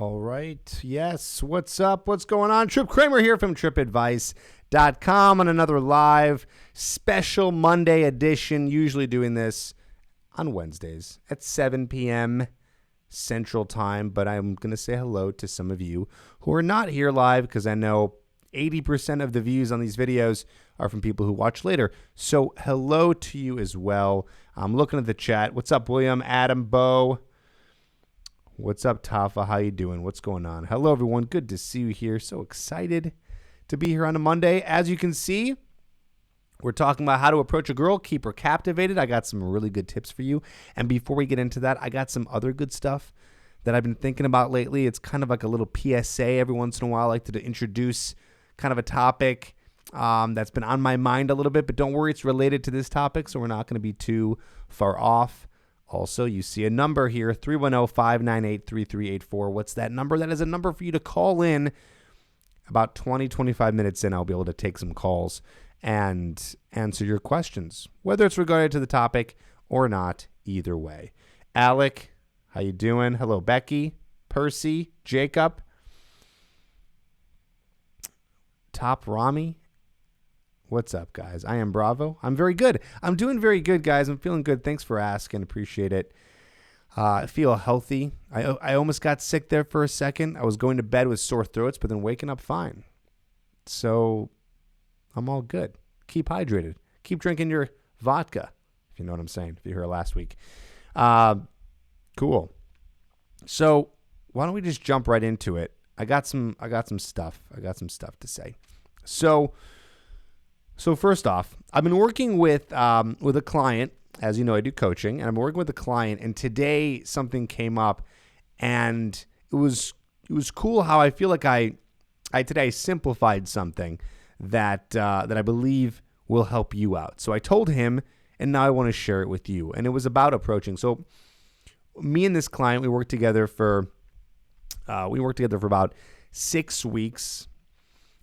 All right. Yes. What's up? What's going on? Tripp Kramer here from trippadvice.com on another live special Monday edition. Usually doing this on Wednesdays at 7 p.m. Central Time. But I'm going to say hello to some of you who are not here live because I know 80% of the views on these videos are from people who watch later. So hello to you as well. I'm looking at the chat. What's up, William, Adam, Bo? What's up, Tafa? How you doing? What's going on? Hello, everyone. Good to see you here. So excited to be here on a Monday. As you can see, we're talking about how to approach a girl, keep her captivated. I got some really good tips for you. And before we get into that, I got some other good stuff that I've been thinking about lately. It's kind of like a little PSA every once in a while. I like to introduce kind of a topic that's been on my mind a little bit. But don't worry, it's related to this topic, so we're not going to be too far off. Also, you see a number here, 310-598-3384. What's that number? That is a number for you to call in. About 20, 25 minutes in, I'll be able to take some calls and answer your questions, whether it's regarded to the topic or not, either way. Alec, how you doing? Hello, Becky, Percy, Jacob, Top Rami. What's up, guys? I am Bravo. I'm very good. I'm doing very good, guys. I'm feeling good. Thanks for asking. Appreciate it. I feel healthy. I almost got sick there for a second. I was going to bed with sore throats, but then waking up fine. So I'm all good. Keep hydrated. Keep drinking your vodka, if you know what I'm saying, if you heard last week. Cool. So why don't we just jump right into it? I got some stuff. I got some stuff to say. So first off, I've been working with a client. As you know, I do coaching, and I'm working with a client. And today something came up, and it was cool how I feel like I today simplified something that I believe will help you out. So I told him, and now I want to share it with you. And it was about approaching. So me and this client, we worked together for about 6 weeks,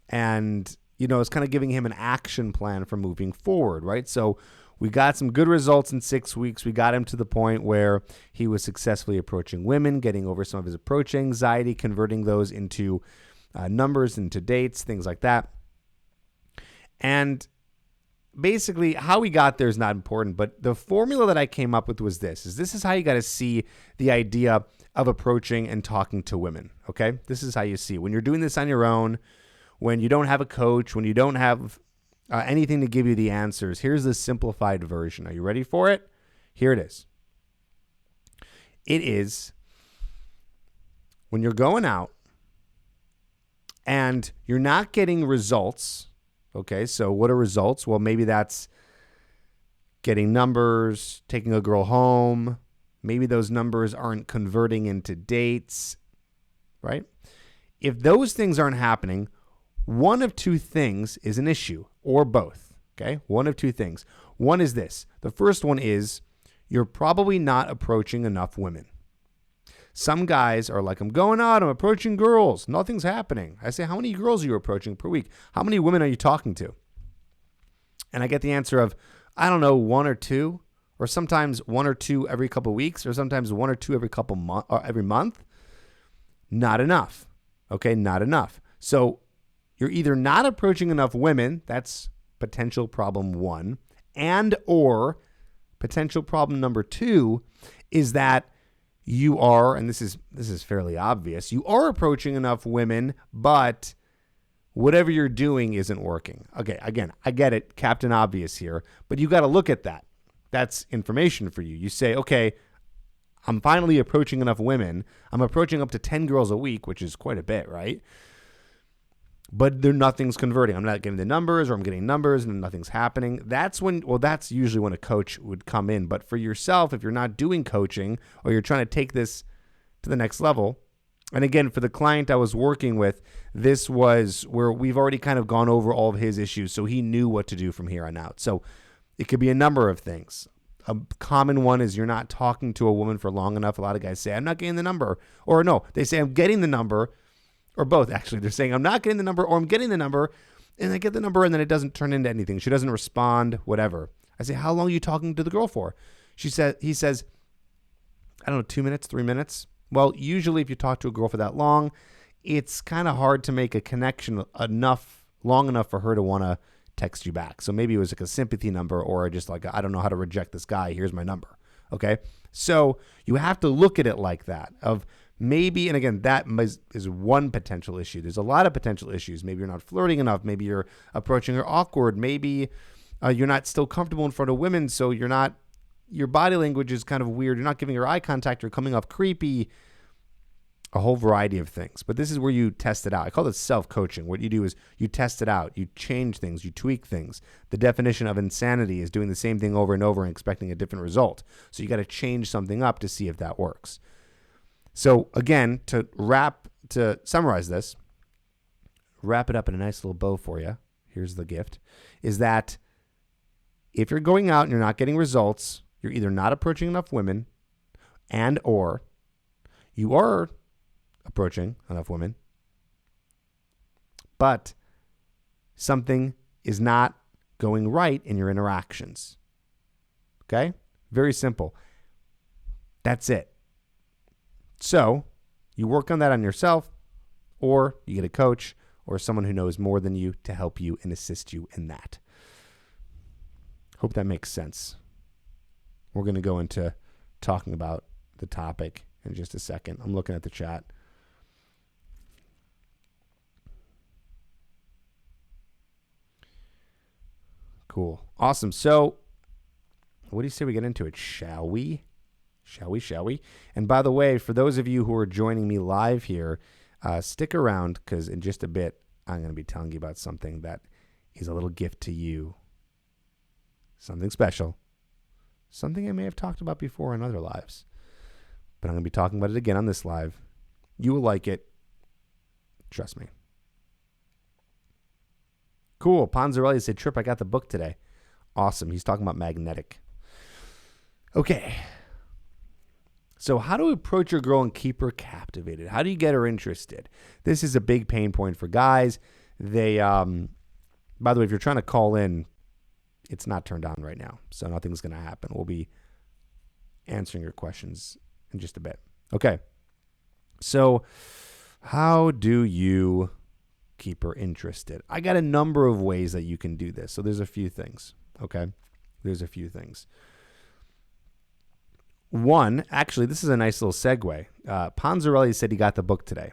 and it's kind of giving him an action plan for moving forward, right? So we got some good results in 6 weeks. We got him to the point where he was successfully approaching women, getting over some of his approach anxiety, converting those into numbers, into dates, things like that. And basically how we got there is not important, but the formula that I came up with was this is how you got to see the idea of approaching and talking to women, okay? This is how you see it. When you're doing this on your own, when you don't have a coach, when you don't have anything to give you the answers, here's the simplified version. Are you ready for it? Here it is. It is when you're going out and you're not getting results, okay? So what are results? Well, maybe that's getting numbers, taking a girl home. Maybe those numbers aren't converting into dates, right? If those things aren't happening, one of two things is an issue, or both, okay? One of two things. One is this. The first one is you're probably not approaching enough women. Some guys are like, I'm going out, I'm approaching girls. Nothing's happening. I say, how many girls are you approaching per week? How many women are you talking to? And I get the answer of, I don't know, one or two, or sometimes one or two every couple of weeks, or sometimes one or two every month. Not enough, okay? Not enough. So you're either not approaching enough women, that's potential problem one, and or potential problem number two is that you are, and this is fairly obvious, you are approaching enough women, but whatever you're doing isn't working. Okay, again, I get it, Captain Obvious here, but you got to look at that. That's information for you. You say, okay, I'm finally approaching enough women. I'm approaching up to 10 girls a week, which is quite a bit, right? But nothing's converting. I'm not getting the numbers, or I'm getting numbers and nothing's happening. That's usually when a coach would come in. But for yourself, if you're not doing coaching or you're trying to take this to the next level, and again, for the client I was working with, this was where we've already kind of gone over all of his issues, so he knew what to do from here on out. So it could be a number of things. A common one is you're not talking to a woman for long enough. A lot of guys say, I'm not getting the number. Or no, they say, I'm getting the number. Or both, actually. They're saying, I'm not getting the number, or I'm getting the number, and I get the number, and then it doesn't turn into anything. She doesn't respond, whatever. I say, how long are you talking to the girl for? He says, I don't know, 2 minutes, 3 minutes. Well, usually if you talk to a girl for that long, it's kind of hard to make a connection long enough for her to want to text you back. So maybe it was like a sympathy number or just like, I don't know how to reject this guy. Here's my number. Okay. So you have to look at it like that of maybe, and again, that is one potential issue. There's a lot of potential issues. Maybe you're not flirting enough. Maybe you're approaching her awkward. Maybe you're not still comfortable in front of women. So your body language is kind of weird. You're not giving her eye contact. You're coming off creepy. A whole variety of things. But this is where you test it out. I call it self-coaching. What you do is you test it out. You change things. You tweak things. The definition of insanity is doing the same thing over and over and expecting a different result. So you got to change something up to see if that works. So again, to summarize this, wrap it up in a nice little bow for you. Here's the gift, is that if you're going out and you're not getting results, you're either not approaching enough women and or you are approaching enough women, but something is not going right in your interactions. Okay? Very simple. That's it. So you work on that on yourself, or you get a coach or someone who knows more than you to help you and assist you in that. Hope that makes sense. We're going to go into talking about the topic in just a second. I'm looking at the chat. Cool. Awesome. So what do you say we get into it? Shall we? And by the way, for those of you who are joining me live here, stick around because in just a bit, I'm going to be telling you about something that is a little gift to you. Something special. Something I may have talked about before in other lives. But I'm going to be talking about it again on this live. You will like it. Trust me. Cool. Ponzarelli said, Tripp, I got the book today. Awesome. He's talking about magnetic. Okay. So how to approach your girl and keep her captivated? How do you get her interested? This is a big pain point for guys. By the way, if you're trying to call in, it's not turned on right now. So nothing's going to happen. We'll be answering your questions in just a bit. Okay. So how do you keep her interested? I got a number of ways that you can do this. So there's a few things. Okay. There's a few things. One, actually, this is a nice little segue. Ponzarelli said he got the book today.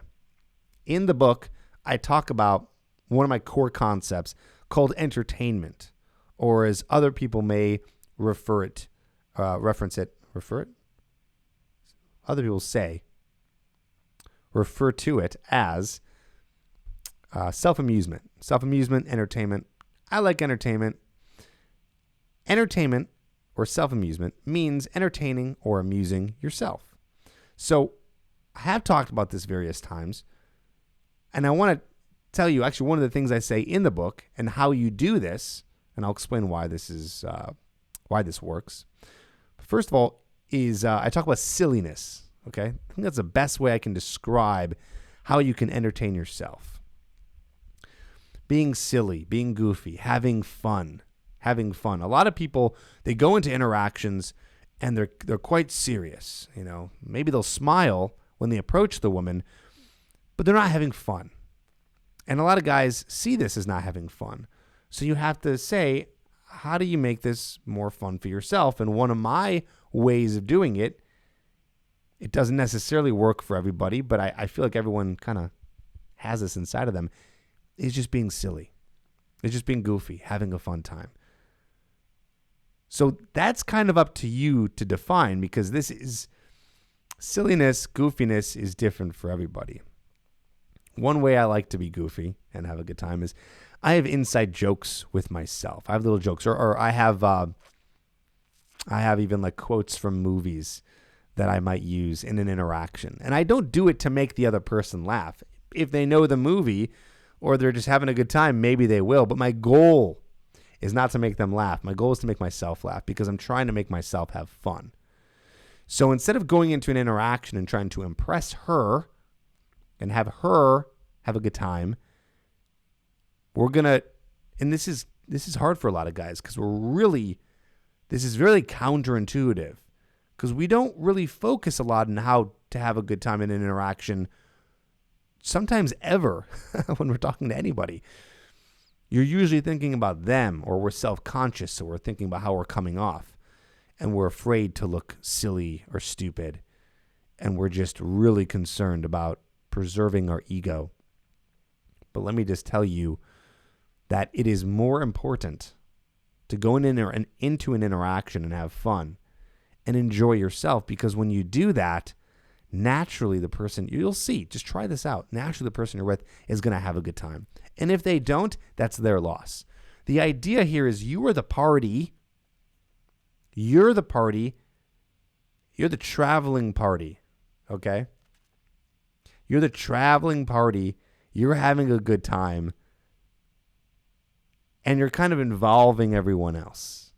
In the book, I talk about one of my core concepts called entertainment, or as other people may reference it. Other people refer to it as self-amusement. Self-amusement, entertainment. I like entertainment. Entertainment or self-amusement means entertaining or amusing yourself. So I have talked about this various times, and I want to tell you actually one of the things I say in the book and how you do this, and I'll explain why this works. But first of all, I talk about silliness. Okay, I think that's the best way I can describe how you can entertain yourself. Being silly, being goofy, having fun. A lot of people, they go into interactions and they're quite serious. You know, maybe they'll smile when they approach the woman, but they're not having fun. And a lot of guys see this as not having fun. So you have to say, how do you make this more fun for yourself? And one of my ways of doing it, it doesn't necessarily work for everybody, but I feel like everyone kind of has this inside of them, is just being silly. It's just being goofy, having a fun time. So that's kind of up to you to define, because this is silliness, goofiness is different for everybody. One way I like to be goofy and have a good time is I have inside jokes with myself. I have little jokes, or I have even like quotes from movies that I might use in an interaction. And I don't do it to make the other person laugh. If they know the movie or they're just having a good time, maybe they will. But my goal is not to make them laugh. My goal is to make myself laugh, because I'm trying to make myself have fun. So instead of going into an interaction and trying to impress her and have her have a good time, we're going to, and this is hard for a lot of guys, because this is really counterintuitive, because we don't really focus a lot on how to have a good time in an interaction, sometimes ever, when we're talking to anybody. You're usually thinking about them, or we're self-conscious, so we're thinking about how we're coming off, and we're afraid to look silly or stupid, and we're just really concerned about preserving our ego. But let me just tell you that it is more important to go into an interaction and have fun and enjoy yourself, because when you do that, naturally the person, you'll see, just try this out, naturally the person you're with is going to have a good time. And if they don't, that's their loss. The idea here is you are the party. You're the party. You're the traveling party, okay? You're the traveling party. You're having a good time. And you're kind of involving everyone else.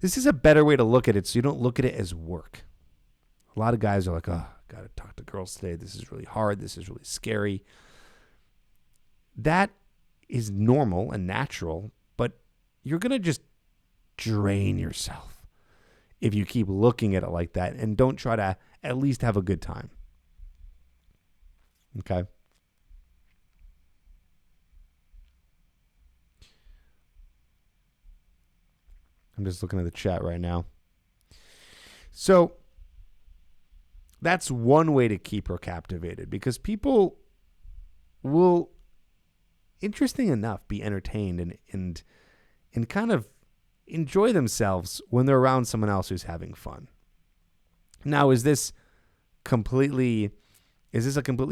This is a better way to look at it, so you don't look at it as work. A lot of guys are like, oh, got to talk to girls today. This is really hard. This is really scary. That is normal and natural, but you're going to just drain yourself if you keep looking at it like that and don't try to at least have a good time. Okay? I'm just looking at the chat right now. So that's one way to keep her captivated, because people will, interesting enough, be entertained and kind of enjoy themselves when they're around someone else who's having fun. Now, is this a completely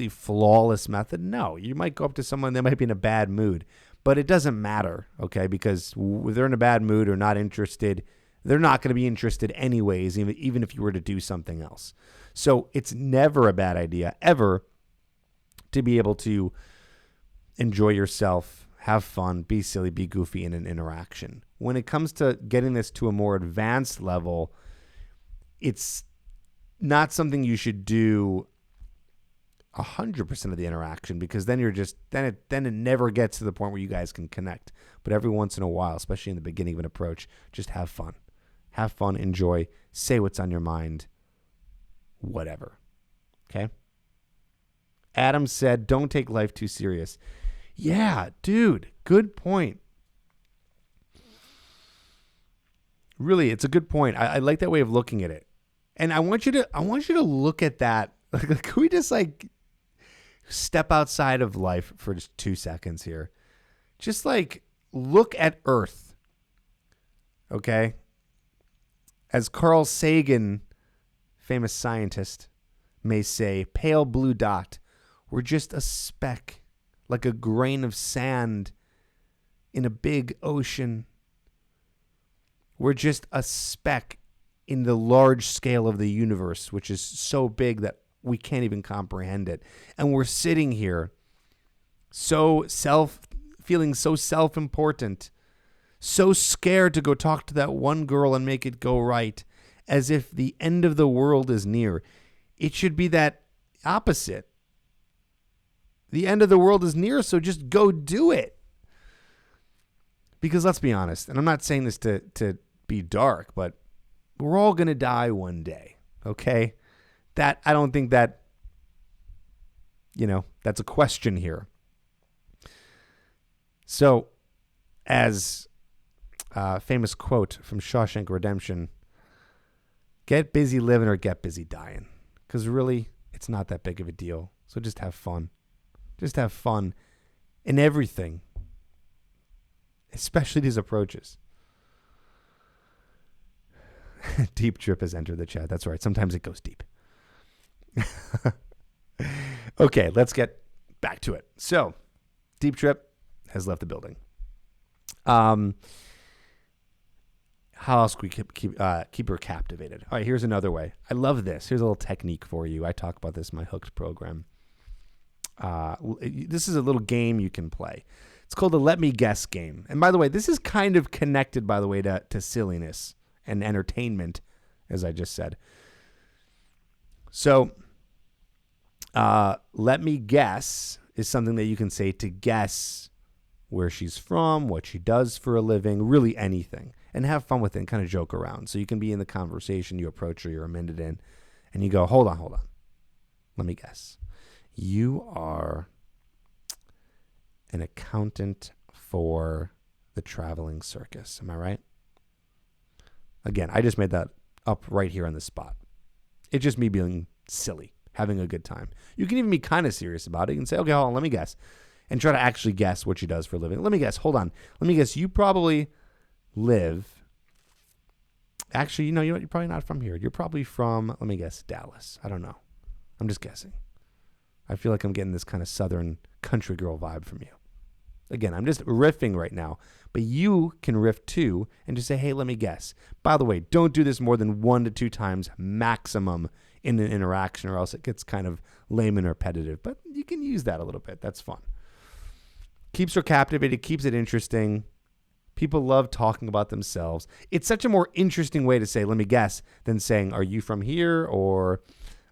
flawless method? No. You might go up to someone, they might be in a bad mood, but it doesn't matter, okay? Because if they're in a bad mood or not interested, they're not going to be interested anyways, even if you were to do something else. So it's never a bad idea, ever, to be able to enjoy yourself, have fun, be silly, be goofy in an interaction. When it comes to getting this to a more advanced level, it's not something you should do 100% of the interaction, because then it never gets to the point where you guys can connect. But every once in a while, especially in the beginning of an approach, just have fun. Have fun, enjoy, say what's on your mind, whatever. Okay? Adam said, don't take life too serious. Yeah, dude, good point. Really, it's a good point. I like that way of looking at it. And I want you to look at that. Can we just step outside of life for just 2 seconds here? Just look at Earth. Okay? As Carl Sagan, famous scientist, may say, pale blue dot, we're just a speck, like a grain of sand in a big ocean. We're just a speck in the large scale of the universe, which is so big that we can't even comprehend it. And we're sitting here feeling so self-important, so scared to go talk to that one girl and make it go right, as if the end of the world is near. It should be that opposite. The end of the world is near, so just go do it. Because let's be honest, and I'm not saying this to be dark, but we're all going to die one day, okay? That, I don't think that, that's a question here. So, as a famous quote from Shawshank Redemption, get busy living or get busy dying. Because really, it's not that big of a deal. So just have fun. Just have fun in everything, especially these approaches. Deep Tripp has entered the chat. That's right. Sometimes it goes deep. Okay, let's get back to it. So, Deep Tripp has left the building. How else can we keep her captivated? All right, here's another way. I love this. Here's a little technique for you. I talk about this in my Hooked program. This is a little game you can play. It's called the Let Me Guess game. And by the way, this is kind of connected, by the way, to silliness and entertainment, as I just said. So, let me guess is something that you can say to guess where she's from, what she does for a living, really anything, and have fun with it and kind of joke around. So you can be in the conversation, you approach her, you're a minute in, And you go, hold on. Let me guess. You are an accountant for the traveling circus. Am I right? Again, I just made that up right here on the spot. It's just me being silly, having a good time. You can even be kind of serious about it. You can say, okay, hold on, let me guess. And try to actually guess what she does for a living. Let me guess. Hold on. Let me guess. You probably live. Actually, you know what? You're probably not from here. You're probably from, let me guess, Dallas. I don't know. I'm just guessing. I feel like I'm getting this kind of southern country girl vibe from you. Again, I'm just riffing right now, but you can riff too and just say, hey, let me guess. By the way, don't do this more than 1 to 2 times maximum in an interaction, or else it gets kind of lame and repetitive, but you can use that a little bit. That's fun. Keeps her captivated, keeps it interesting. People love talking about themselves. It's such a more interesting way to say, let me guess, than saying, are you from here? Or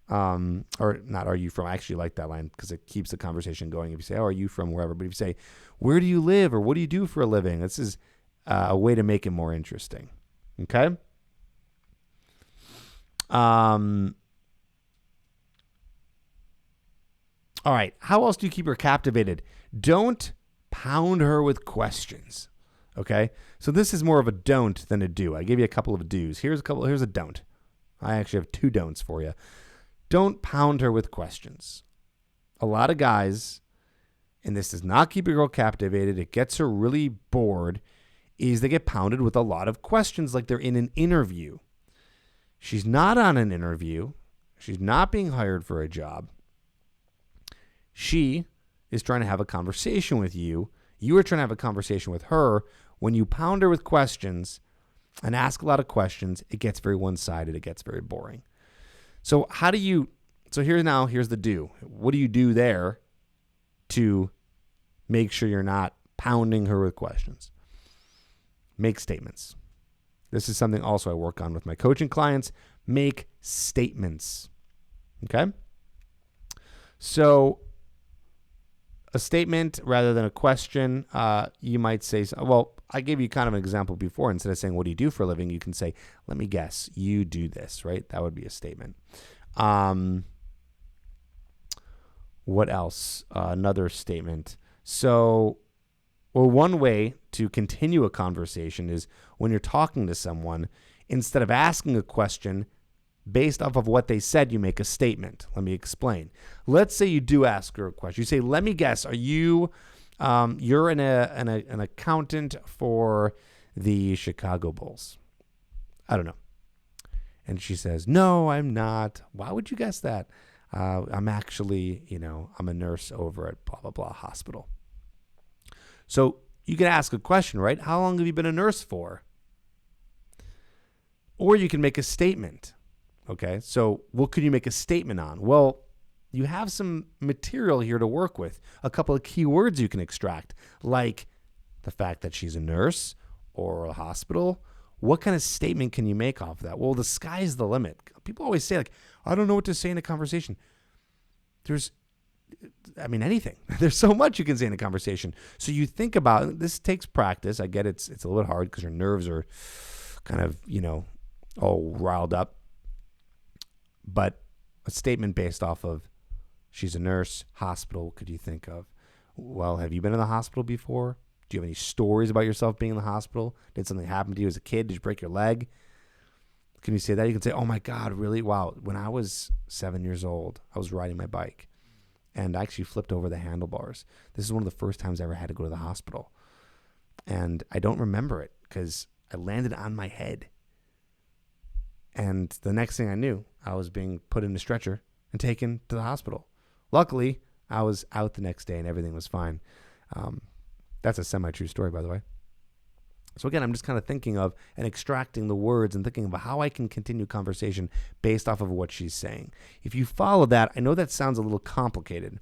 not, are you from? I actually like that line because it keeps the conversation going. If you say, oh, are you from wherever? But if you say, where do you live? Or what do you do for a living? This is a way to make it more interesting. Okay? All right. How else do you keep her captivated? Don't pound her with questions. Okay? So this is more of a don't than a do. I gave you a couple of do's. Here's a don't. I actually have 2 don'ts for you. Don't pound her with questions. A lot of guys, and this does not keep a girl captivated, it gets her really bored, is they get pounded with a lot of questions like they're in an interview. She's not on an interview. She's not being hired for a job. She is trying to have a conversation with you. You are trying to have a conversation with her. When you pound her with questions and ask a lot of questions, it gets very one-sided. It gets very boring. So here's the do. What do you do there to make sure you're not pounding her with questions? Make statements. This is something also I work on with my coaching clients. Make statements. Okay? So a statement rather than a question, you might say, well, I gave you kind of an example before. Instead of saying, what do you do for a living? You can say, let me guess, you do this, right? That would be a statement. What else? Another statement. So, well, one way to continue a conversation is when you're talking to someone, instead of asking a question based off of what they said, you make a statement. Let me explain. Let's say you do ask her a question. You say, let me guess, are you... you're an accountant for the Chicago Bulls. I don't know. And she says, no, I'm not. Why would you guess that? I'm actually, I'm a nurse over at blah, blah, blah hospital. So you can ask a question, right? How long have you been a nurse for? Or you can make a statement. Okay. So what could you make a statement on? Well, you have some material here to work with. A couple of key words you can extract, like the fact that she's a nurse or a hospital. What kind of statement can you make off of that? Well, the sky's the limit. People always say, like, I don't know what to say in a conversation. Anything. There's so much you can say in a conversation. So you think about, this takes practice. I get it's a little bit hard because your nerves are kind of, all riled up. But a statement based off of, she's a nurse, hospital, what could you think of? Well, have you been in the hospital before? Do you have any stories about yourself being in the hospital? Did something happen to you as a kid? Did you break your leg? Can you say that? You can say, oh my God, really? Wow. When I was 7 years old, I was riding my bike and I actually flipped over the handlebars. This is one of the first times I ever had to go to the hospital. And I don't remember it because I landed on my head. And the next thing I knew, I was being put in a stretcher and taken to the hospital. Luckily, I was out the next day and everything was fine. That's a semi-true story, by the way. So again, I'm just kind of thinking of and extracting the words and thinking about how I can continue conversation based off of what she's saying. If you follow that, I know that sounds a little complicated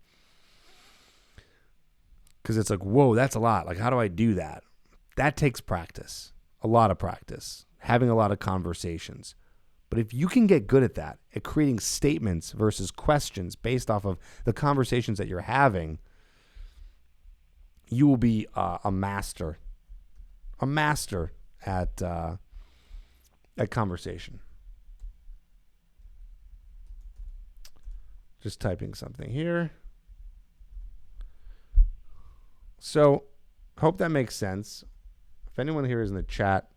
because it's like, whoa, that's a lot. Like, how do I do that? That takes practice, a lot of practice, having a lot of conversations. But if you can get good at that, at creating statements versus questions based off of the conversations that you're having, you will be a master at conversation. Just typing something here. So, hope that makes sense. If anyone here is in the chat,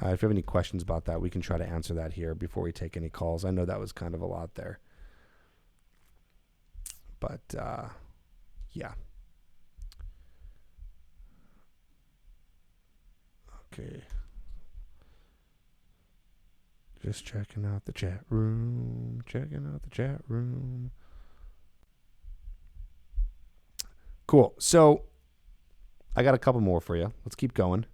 if you have any questions about that, we can try to answer that here before we take any calls. I know that was kind of a lot there. But, yeah. Okay. Just checking out the chat room. Checking out the chat room. Cool. So, I got a couple more for you. Let's keep going.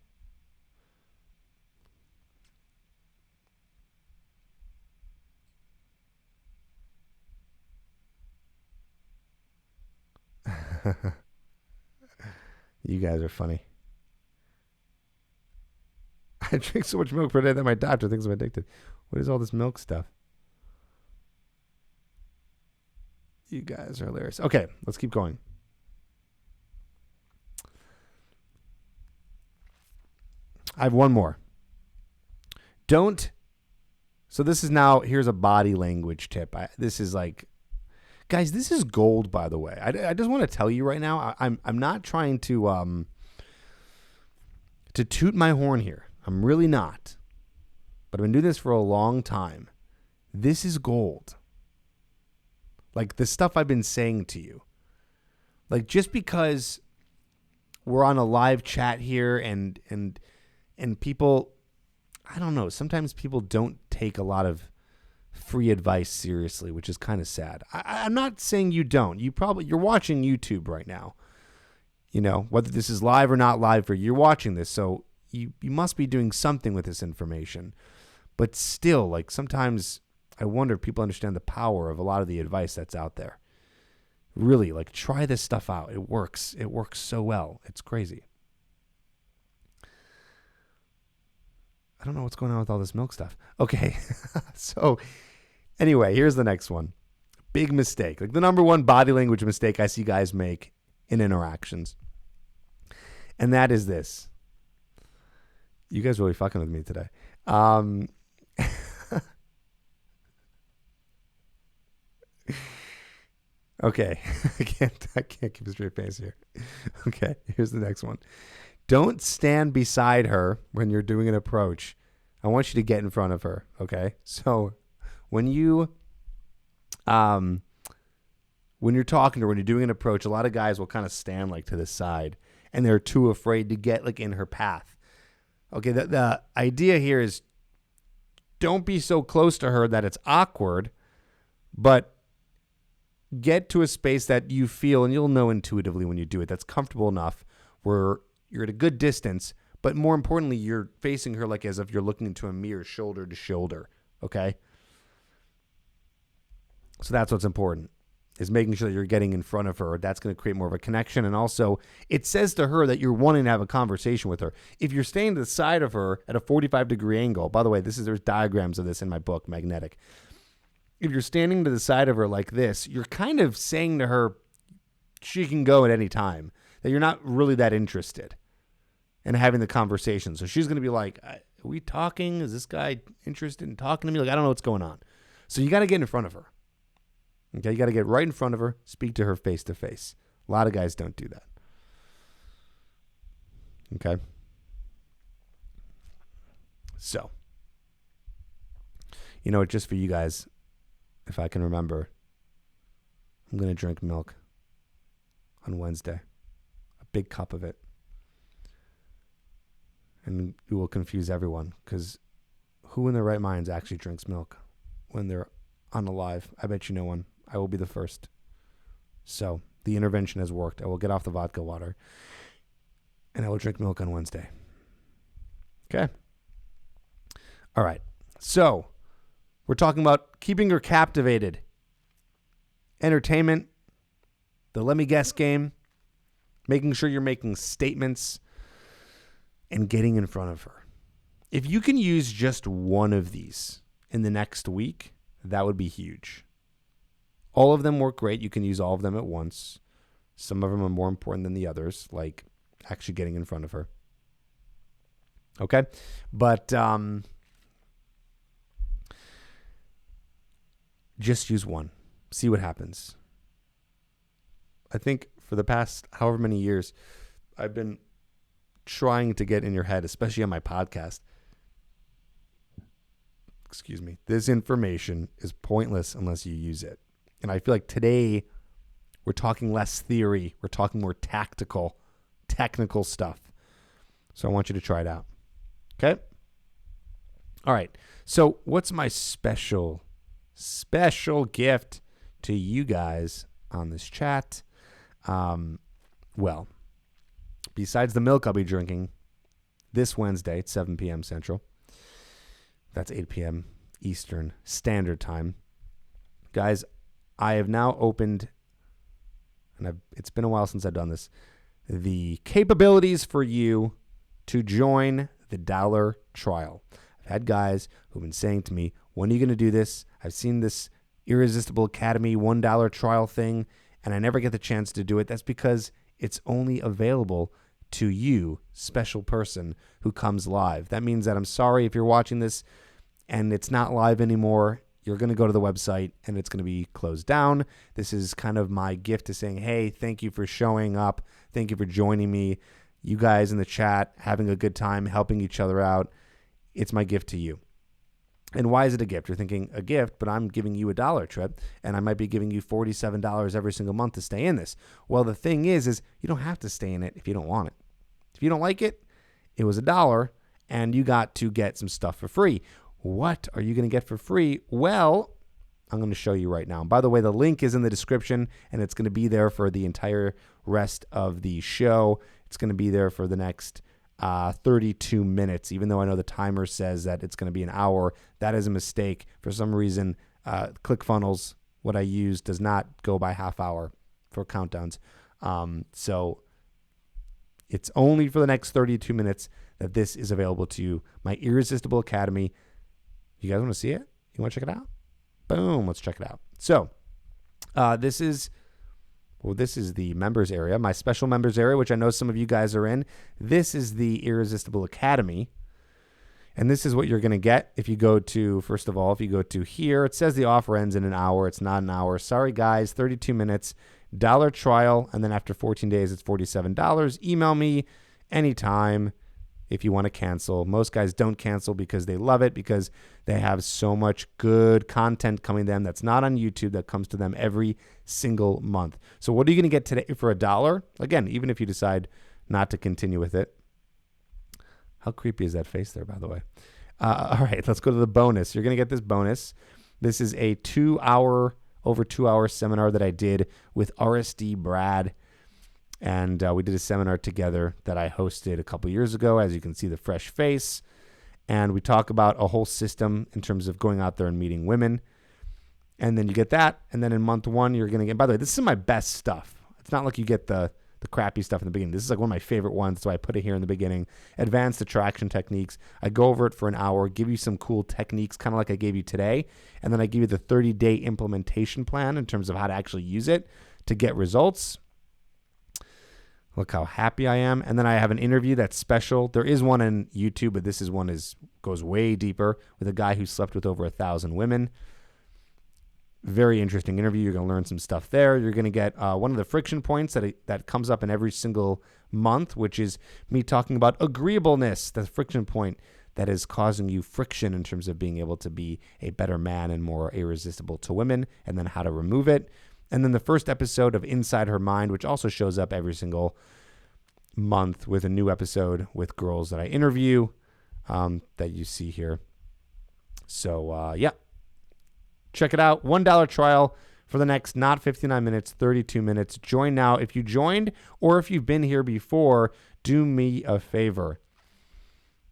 You guys are funny. I drink so much milk per day that my doctor thinks I'm addicted. What is all this milk stuff? You guys are hilarious. Okay, let's keep going. I have one more. So this is now, here's a body language tip. This is like, guys, this is gold, by the way. I just want to tell you right now, I'm not trying to toot my horn here. I'm really not. But I've been doing this for a long time. This is gold. Like the stuff I've been saying to you. Like just because we're on a live chat here and people, I don't know, sometimes people don't take a lot of free advice seriously, which is kind of sad. I'm not saying you don't. You're watching YouTube right now. You know, whether this is live or not live for you, you're watching this, so you must be doing something with this information. But still, like sometimes I wonder if people understand the power of a lot of the advice that's out there. Really, like try this stuff out. It works. It works so well. It's crazy. I don't know what's going on with all this milk stuff. Okay. So anyway, here's the next one. Big mistake. Like the number one body language mistake I see guys make in interactions. And that is this. You guys really fucking with me today. Okay. I can't keep a straight face here. Okay. Here's the next one. Don't stand beside her when you're doing an approach. I want you to get in front of her. Okay. So when you're talking to her, when you're doing an approach, a lot of guys will kind of stand like to the side and they're too afraid to get like in her path. Okay. The idea here is don't be so close to her that it's awkward, but get to a space that you feel, and you'll know intuitively when you do it, that's comfortable enough where you're at a good distance, but more importantly, you're facing her like as if you're looking into a mirror, shoulder to shoulder, okay? So that's what's important, is making sure that you're getting in front of her. That's going to create more of a connection, and also it says to her that you're wanting to have a conversation with her. If you're staying to the side of her at a 45-degree angle, by the way, there's diagrams of this in my book, Magnetic. If you're standing to the side of her like this, you're kind of saying to her she can go at any time, that you're not really that interested in having the conversation. So she's going to be like, are we talking? Is this guy interested in talking to me? Like, I don't know what's going on. So you got to get in front of her. Okay, you got to get right in front of her, speak to her face to face. A lot of guys don't do that. Okay? So, just for you guys, if I can remember, I'm going to drink milk on Wednesday. A big cup of it. And it will confuse everyone, because who in their right minds actually drinks milk when they're on a live? I bet you no one. I will be the first. So the intervention has worked. I will get off the vodka water, and I will drink milk on Wednesday. Okay. All right. So we're talking about keeping her captivated. Entertainment, the let me guess game, making sure you're making statements, and getting in front of her. If you can use just one of these in the next week, that would be huge. All of them work great. You can use all of them at once. Some of them are more important than the others, like actually getting in front of her. Okay? But just use one. See what happens. I think for the past however many years, I've been trying to get in your head, especially on my podcast. Excuse me. This information is pointless unless you use it. And I feel like today we're talking less theory. We're talking more tactical, technical stuff. So I want you to try it out. Okay? All right. So what's my special gift to you guys on this chat? Well, besides the milk I'll be drinking this Wednesday at 7 p.m. Central, that's 8 p.m. Eastern Standard Time. Guys, I have now opened, and it's been a while since I've done this, the capabilities for you to join the dollar trial. I've had guys who've been saying to me, when are you going to do this? I've seen this Irresistible Academy $1 trial thing, and I never get the chance to do it. That's because it's only available to you, special person who comes live. That means that I'm sorry if you're watching this and it's not live anymore. You're going to go to the website and it's going to be closed down. This is kind of my gift to saying, hey, thank you for showing up. Thank you for joining me. You guys in the chat having a good time, helping each other out. It's my gift to you. And why is it a gift? You're thinking a gift, but I'm giving you $1, Tripp, and I might be giving you $47 every single month to stay in this. Well, the thing is you don't have to stay in it if you don't want it. If you don't like it, it was $1, and you got to get some stuff for free. What are you going to get for free? Well, I'm going to show you right now. And by the way, the link is in the description, and it's going to be there for the entire rest of the show. It's going to be there for the next 32 minutes, even though I know the timer says that it's going to be an hour. That is a mistake. For some reason, ClickFunnels, what I use, does not go by half hour for countdowns. So it's only for the next 32 minutes that this is available to you. My Irresistible Academy. You guys want to see it? You want to check it out? Boom. Let's check it out. So this is the members area, my special members area, which I know some of you guys are in. This is the Irresistible Academy. And this is what you're going to get if you go to, first of all, if you go to here, it says the offer ends in an hour. It's not an hour. Sorry, guys, 32 minutes, $1 trial. And then after 14 days, it's $47. Email me anytime if you want to cancel. Most guys don't cancel because they love it, because they have so much good content coming to them that's not on YouTube that comes to them every single month. So what are you going to get today for $1? Again, even if you decide not to continue with it. How creepy is that face there, by the way? All right, let's go to the bonus. You're going to get this bonus. This is a over 2 hour seminar that I did with RSD Brad. And we did a seminar together that I hosted a couple years ago. As you can see, the fresh face. And we talk about a whole system in terms of going out there and meeting women. And then you get that. And then in month 1, you're going to get, by the way, this is my best stuff. It's not like you get the crappy stuff in the beginning. This is like one of my favorite ones, so I put it here in the beginning. Advanced attraction techniques. I go over it for an hour, give you some cool techniques, kind of like I gave you today. And then I give you the 30-day implementation plan in terms of how to actually use it to get results. Look how happy I am. And then I have an interview that's special. There is one on YouTube, but this is one goes way deeper with a guy who slept with over 1,000 women. Very interesting interview. You're going to learn some stuff there. You're going to get one of the friction points that comes up in every single month, which is me talking about agreeableness, the friction point that is causing you friction in terms of being able to be a better man and more irresistible to women, and then how to remove it. And then the first episode of Inside Her Mind, which also shows up every single month with a new episode with girls that I interview that you see here. So, yeah. Check it out. $1 trial for the next not 59 minutes, 32 minutes. Join now. If you joined or if you've been here before, do me a favor.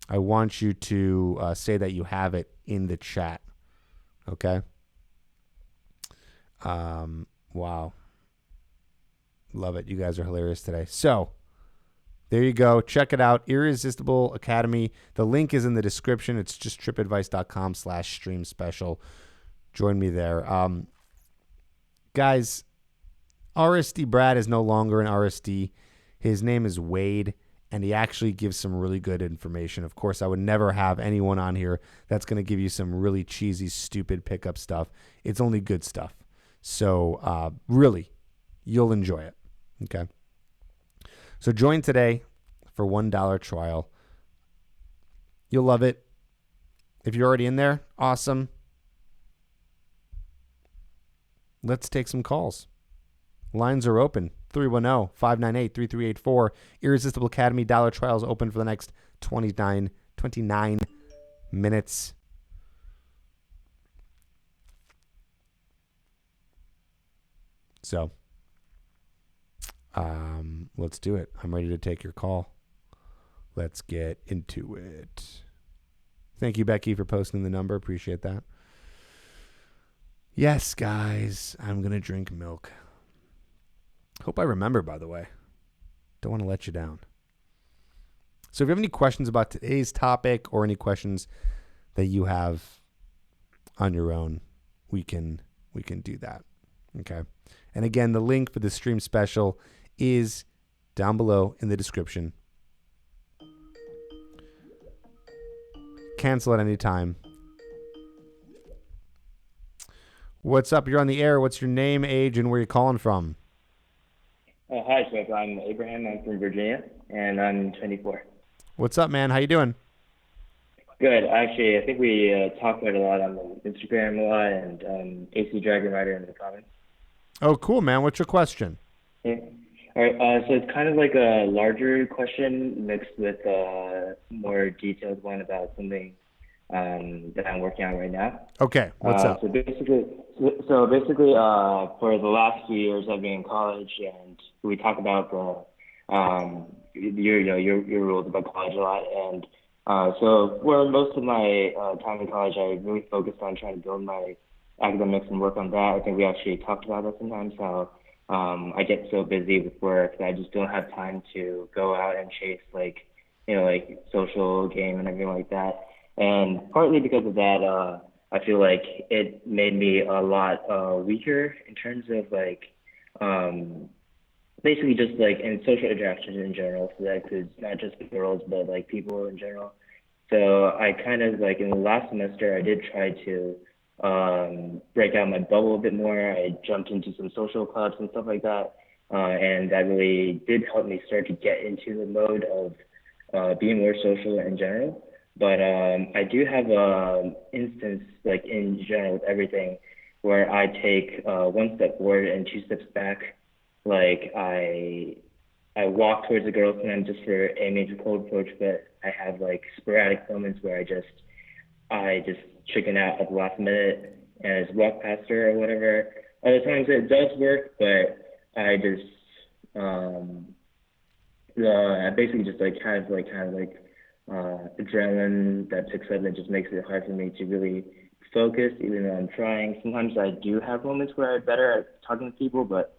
I want you to say that you have it in the chat. Okay? Wow. Love it. You guys are hilarious today. So, there you go. Check it out. Irresistible Academy. The link is in the description. It's just trippadvice.com/stream special. Join me there. Guys, RSD Brad is no longer an RSD. His name is Wade, and he actually gives some really good information. Of course, I would never have anyone on here that's going to give you some really cheesy, stupid pickup stuff. It's only good stuff. So really, you'll enjoy it. Okay. So join today for $1 trial. You'll love it. If you're already in there, awesome. Let's take some calls. Lines are open. 310-598-3384. Irresistible Academy dollar trials open for the next 29 minutes. So, let's do it. I'm ready to take your call. Let's get into it. Thank you, Becky, for posting the number. Appreciate that. Yes, guys, I'm going to drink milk. Hope I remember, by the way. Don't want to let you down. So if you have any questions about today's topic or any questions that you have on your own, we can do that. Okay. And again, the link for the stream special is down below in the description. Cancel at any time. What's up? You're on the air. What's your name, age, and where you calling from? Hi, Tripp. I'm Abraham. I'm from Virginia, and I'm 24. What's up, man? How you doing? Good. Actually, I think we talked about it a lot on the Instagram a lot, and AC Dragon Rider in the comments. Oh, cool, man. What's your question? Yeah. All right. So it's kind of like a larger question mixed with a more detailed one about something that I'm working on right now. Okay. What's up? So basically, for the last few years, I've been in college, and we talk about your rules about college a lot. And so for most of my time in college, I really focused on trying to build my academics and work on that. I think we actually talked about that sometimes, how I get so busy with work that I just don't have time to go out and chase like social game and everything like that. And partly because of that, I feel like it made me a lot weaker in terms of basically just like in social interactions in general. So that includes not just girls, but like people in general. So I kind of like in the last semester, I did try to break out my bubble a bit more. I jumped into some social clubs and stuff like that. And that really did help me start to get into the mode of being more social in general. But I do have an instance, like in general with everything, where I take one step forward and two steps back. Like I walk towards a girl sometimes just for a major cold approach, but I have like sporadic moments where I just chicken out at the last minute and just walk past her or whatever. Other times it does work, but I just I basically just like kind of like adrenaline that picks up and just makes it hard for me to really focus, even though I'm trying. Sometimes I do have moments where I'm better at talking to people, but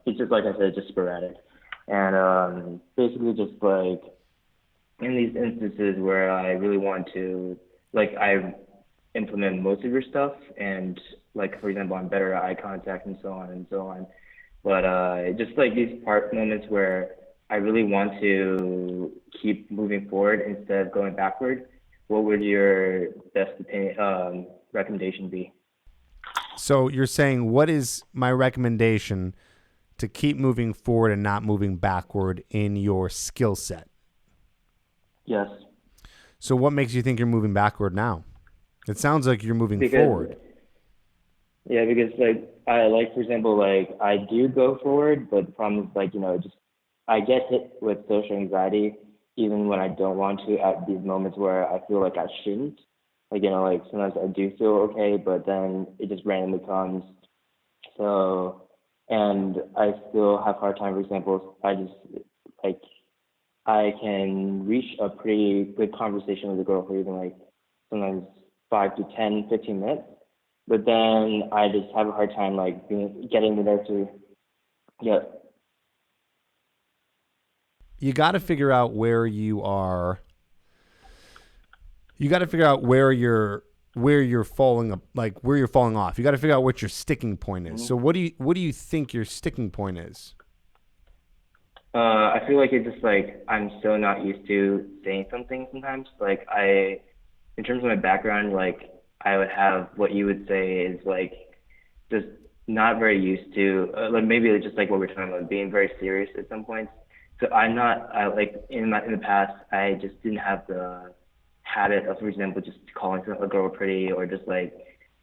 it's just like I said, just sporadic. And basically just like in these instances where I really want to, like I implement most of your stuff, and like for example, I'm better at eye contact and so on and so on. But just like these moments where I really want to keep moving forward instead of going backward, what would your best opinion, recommendation be? So you're saying, what is my recommendation to keep moving forward and not moving backward in your skill set? Yes. So what makes you think you're moving backward now? It sounds like you're moving forward. Yeah, because for example, like I do go forward, but the problem is like, just I get hit with social anxiety even when I don't want to at these moments where I feel like I shouldn't. Like, like sometimes I do feel okay, but then it just randomly comes. So, and I still have a hard time, for example, I can reach a pretty good conversation with a girl for even like sometimes 5 to 10, 15 minutes. But then I just have a hard time like getting the nerve to, yeah. You got to figure out where you are. You got to figure out where you're falling, like where you're falling off. You got to figure out what your sticking point is. Mm-hmm. So what do you think your sticking point is? I feel like it's just like I'm still not used to saying something sometimes. Like in terms of my background, like I would have what you would say is like just not very used to, like maybe just like what we're talking about, being very serious at some points. So I'm not, like in the past, I just didn't have the habit of, for example, just calling a girl pretty or just like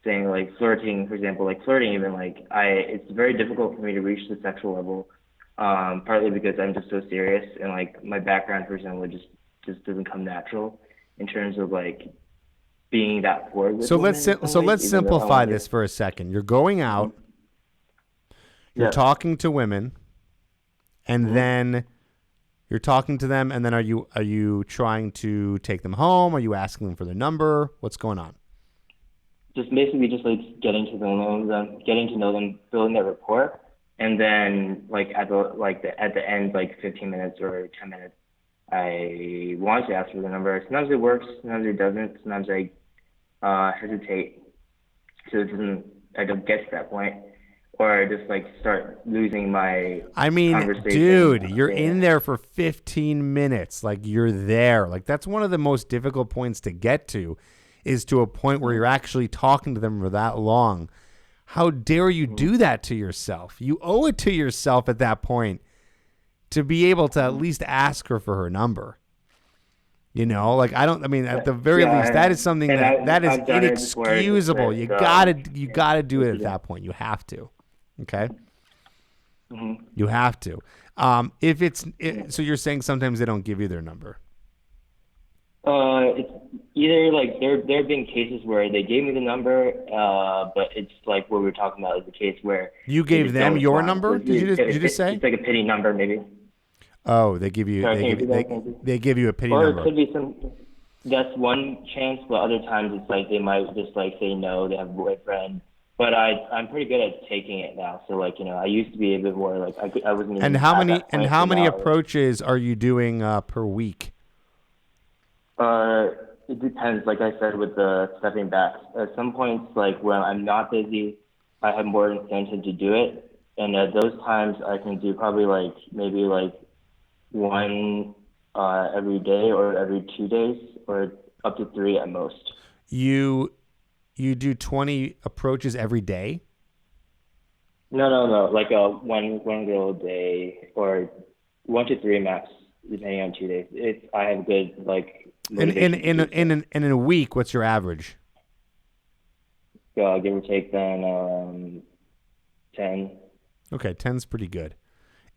saying like flirting, for example, like flirting even like it's very difficult for me to reach the sexual level, partly because I'm just so serious and like my background, for example, just doesn't come natural in terms of like being that forward with So let's women in some so ways, let's even though I simplify want to. this for a second. You're going out, Mm-hmm. you're Yeah. talking to women, and Mm-hmm. then you're talking to them, and then are you trying to take them home? Are you asking them for their number? What's going on? Just basically just like getting to know them, building that rapport, and then like at the end, like 15 minutes or 10 minutes, I want to ask for the number. Sometimes it works, sometimes it doesn't. Sometimes I hesitate, so it doesn't. I don't get to that point, or I just like start losing my I mean, conversation. dude, you're Yeah. in there for 15 minutes. Like you're there. Like that's one of the most difficult points to get to is to a point where you're actually talking to them for that long. How dare you Mm-hmm. do that to yourself? You owe it to yourself at that point to be able to at Mm-hmm. least ask her for her number. Like I mean, at the very least, Yeah, that is something and that is I've done it before just inexcusable. with You gotta do it at yeah. that point. You have to. Okay, Mm-hmm. you have to. So you're saying sometimes they don't give you their number. It's either like there have been cases where they gave me the number, but it's like what we were talking about is the case where You they gave just don't them your respond. So number? Did you just say? it's like a pity number maybe. Oh, they give you Sorry, they can you give you repeat that they, maybe? they give you a pity Or it number. could be some. That's one chance, but other times it's like they might just like say no, they have a boyfriend. But I'm pretty good at taking it now. So like I used to be a bit more like I wasn't And even how at many that and point, how but many now. approaches are you doing per week? Uh, it depends. Like I said, with the stepping back, at some points, like when I'm not busy, I have more incentive to do it, and at those times, I can do probably like maybe like one every day or every 2 days, or up to three at most. You you do 20 approaches every day? No. Like one girl a day, or 1 to 3 max, depending on 2 days. If I have good like And in motivation to in do in so. in a week, what's your average? Give or take, then 10. Okay, 10's pretty good.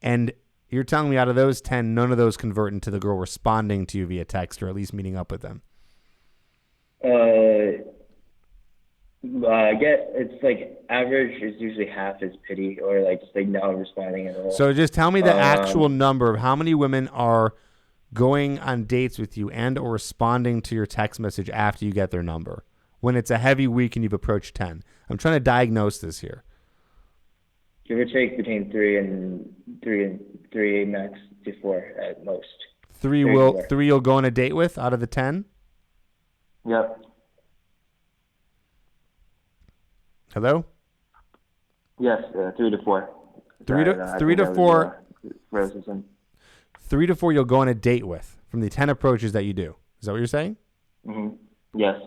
And you're telling me out of those 10, none of those convert into the girl responding to you via text or at least meeting up with them. Uh, I get it's like average is usually half is pity or like just like not responding at all. So just tell me the actual Um, number of how many women are going on dates with you and or responding to your text message after you get their number when it's a heavy week and you've approached 10. I'm trying to diagnose this here. Give or take between three max to four at most. Three Three to will four. three you'll go on a date with out of the 10? Yep. Hello? Yes, 3 to 4. Three Sorry, to I three think to that was four racism. 3 to 4 you'll go on a date with from the 10 approaches that you do. Is that what you're saying? Mm-hmm. Yes.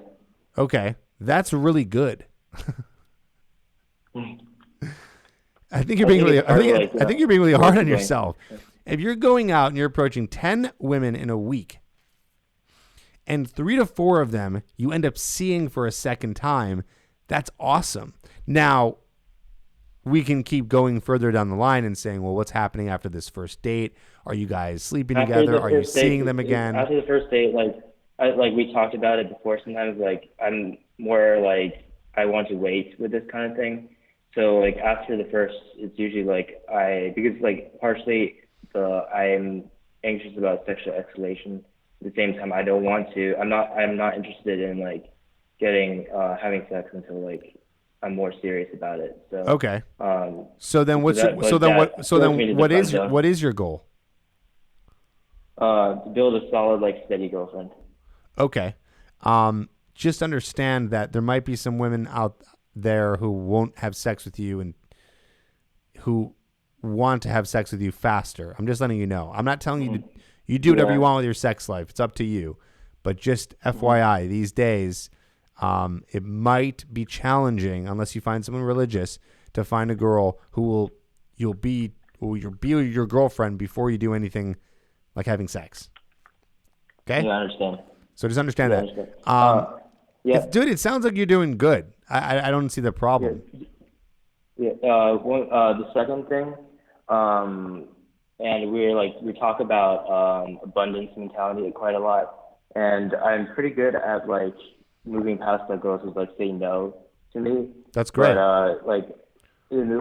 Okay. That's really good. I think you're I being think really it's part of like I think you're being really hard on going. yourself. If you're going out and you're approaching 10 women in a week and 3 to 4 of them you end up seeing for a second time, that's awesome. Now, we can keep going further down the line and saying, well, what's happening after this first date? Are you guys sleeping After together? the Are you first date, seeing them again? after the first date, like we talked about it before. Sometimes like I'm more like I want to wait with this kind of thing. So like after the first, it's usually like because like partially I'm anxious about sexual escalation. At the same time, I don't want to. I'm not interested in like getting having sex until like I'm more serious about it. So Okay. um, So then so what's that so but then that what so forced then me to what define is your the what is your goal? to build a solid like steady girlfriend. Okay. Just understand that there might be some women out there who won't have sex with you and who want to have sex with you faster. I'm just letting you know. I'm not telling you to you do whatever you Yeah. want with your sex life. It's up to you. But just FYI, these days, it might be challenging unless you find someone religious to find a girl who you'll be your girlfriend before you do anything like having sex. Okay? Yeah, I understand. So just understand Yeah, I that. understand. Yeah, Dude, it sounds like you're doing good. I don't see the yeah, problem. yeah. The second thing, and we talk about abundance mentality quite a lot, and I'm pretty good at like moving past the girls who like say no to me. That's But great.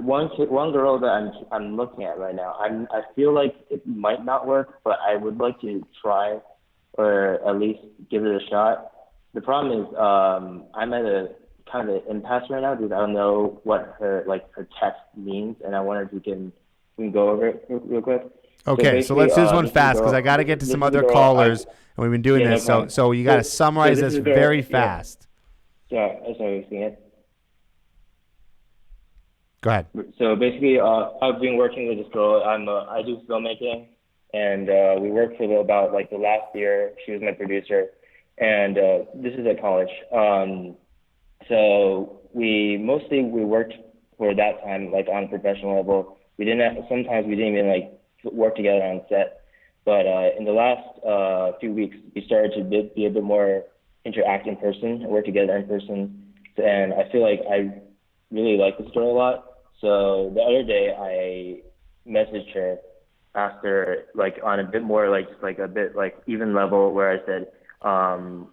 one girl that I'm looking at right now, I feel like it might not work, but I would like to try, or at least give it a shot. The problem is, I'm at a kind of impasse right now because I don't know what her text means, and I wonder if we can go over it real quick. So Okay, so basically, let's do this one this is a fast because I girl. got to get to This some is a other girl. callers, and we've been doing Yeah, no this. So problem. you got to So summarize this this is a girl. very Yeah. fast. Sorry, seeing it. Go ahead. So basically, I've been working with this girl. I do filmmaking, and we worked for about like the last year. She was my producer, and this is at college. So we worked for that time like on a professional level. Sometimes we didn't even like work together on set. But in the last few weeks, we started to be a bit more interact in person, work together in person, and I feel like I really like this girl a lot. So the other day, I messaged her, asked her like on a bit more like a bit like even level, where I said,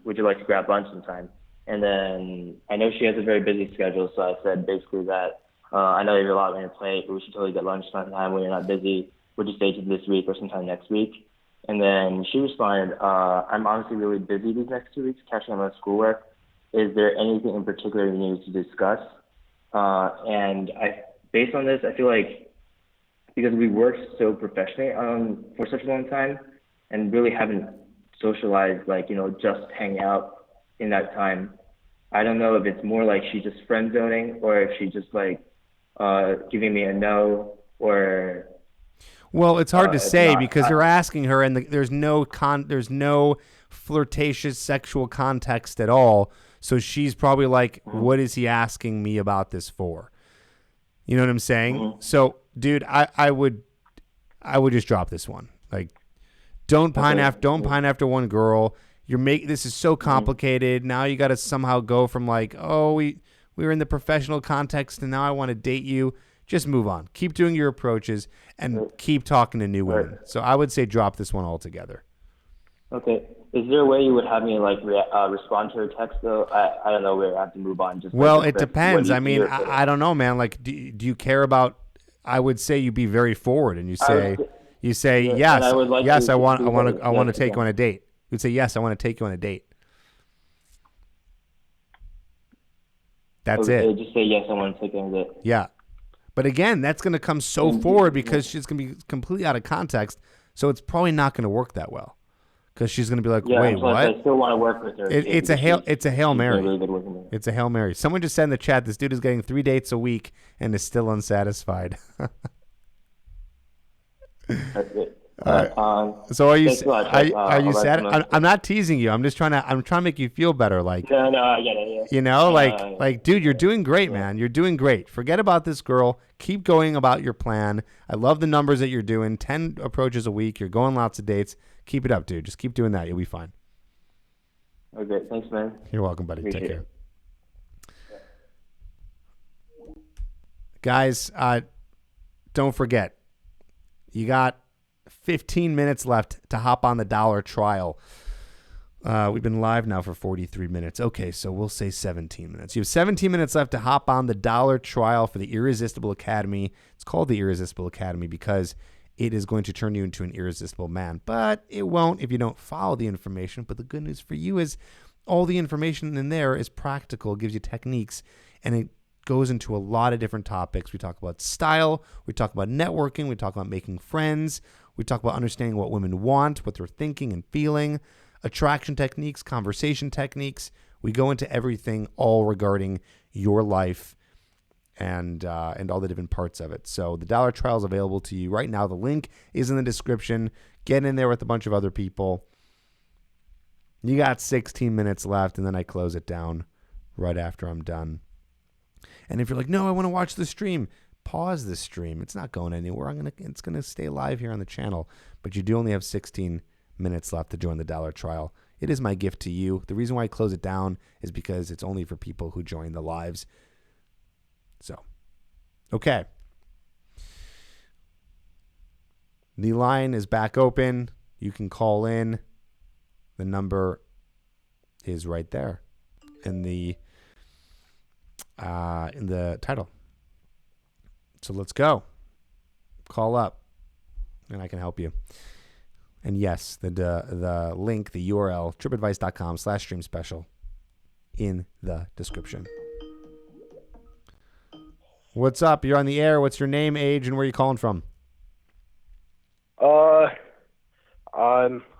"Would you like to grab lunch sometime?" And then I know she has a very busy schedule, so I said basically that I know you have a lot on your plate, but we should totally get lunch sometime when you're not busy. Would you stay to this week or sometime next week? And then she responded, I'm honestly really busy these next 2 weeks catching up on schoolwork. Is there anything in particular you need to discuss? Based on this, I feel like because we worked so professionally for such a long time and really haven't socialized, like, just hang out in that time. I don't know if it's more like she's just friend zoning or if she's just like giving me a no or Well, it's hard to if say not. because you're asking her, and there's no flirtatious sexual context at all. So she's probably like, "What is he asking me about this for?" You know what I'm saying? So, dude, I would just drop this one. Like, don't pine after one girl. This is so complicated. Now you got to somehow go from like, oh, we were in the professional context, and now I want to date you. Just move on. Keep doing your approaches and keep talking to new women. So I would say drop this one altogether. Okay. Is there a way you would have me like respond to her text though? I don't know where I have to move on. Just Well, like, it depends. I mean, I don't know, man. Like, do you care about? I would say you be very forward and you say yes, and I would like yes, to I want yes, to take you on a date. You'd say yes, I want to take you on a date. That's okay, it. just say yes, I want to take it. Yeah. But again, that's going to come so forward because she's going to be completely out of context. So it's probably not going to work that well because she's going to be like, wait, what? I still want to work with her. It's a Hail Mary. Really good working with her. It's a Hail Mary. Someone just said in the chat, this dude is getting 3 dates a week and is still unsatisfied. That's it. So are you I'll sad? I'm not teasing you. I'm trying to make you feel better. Like, no, I get it. Yeah. Like, dude, you're doing great, man. You're doing great. Forget about this girl. Keep going about your plan. I love the numbers that you're doing. 10 approaches a week. You're going lots of dates. Keep it up, dude. Just keep doing that. You'll be fine. Okay, thanks, man. You're welcome, buddy. Appreciate Take care. It. Guys, don't forget, you got 15 minutes left to hop on the $1 trial. We've been live now for 43 minutes. Okay, so we'll say 17 minutes. You have 17 minutes left to hop on the $1 trial for the Irresistible Academy. It's called the Irresistible Academy because it is going to turn you into an irresistible man. But it won't if you don't follow the information. But the good news for you is all the information in there is practical, gives you techniques, and it goes into a lot of different topics. We talk about style. We talk about networking. We talk about making friends. We talk about understanding what women want, what they're thinking and feeling, attraction techniques, conversation techniques. We go into everything all regarding your life and all the different parts of it. So the $1 trial is available to you right now. The link is in the description. Get in there with a bunch of other people. You got 16 minutes left, and then I close it down right after I'm done. And if you're like, no, I want to watch the stream, pause the stream. It's not going anywhere. It's gonna stay live here on the channel. But you do only have 16 minutes left to join the dollar trial. It is my gift to you. The reason why I close it down is because it's only for people who join the lives. So, okay. The line is back open. You can call in. The number is right there in the title. So let's go. Call up, and I can help you. And yes, the link, the URL, trippadvice.com/stream special in the description. What's up? You're on the air. What's your name, age, and where are you calling from?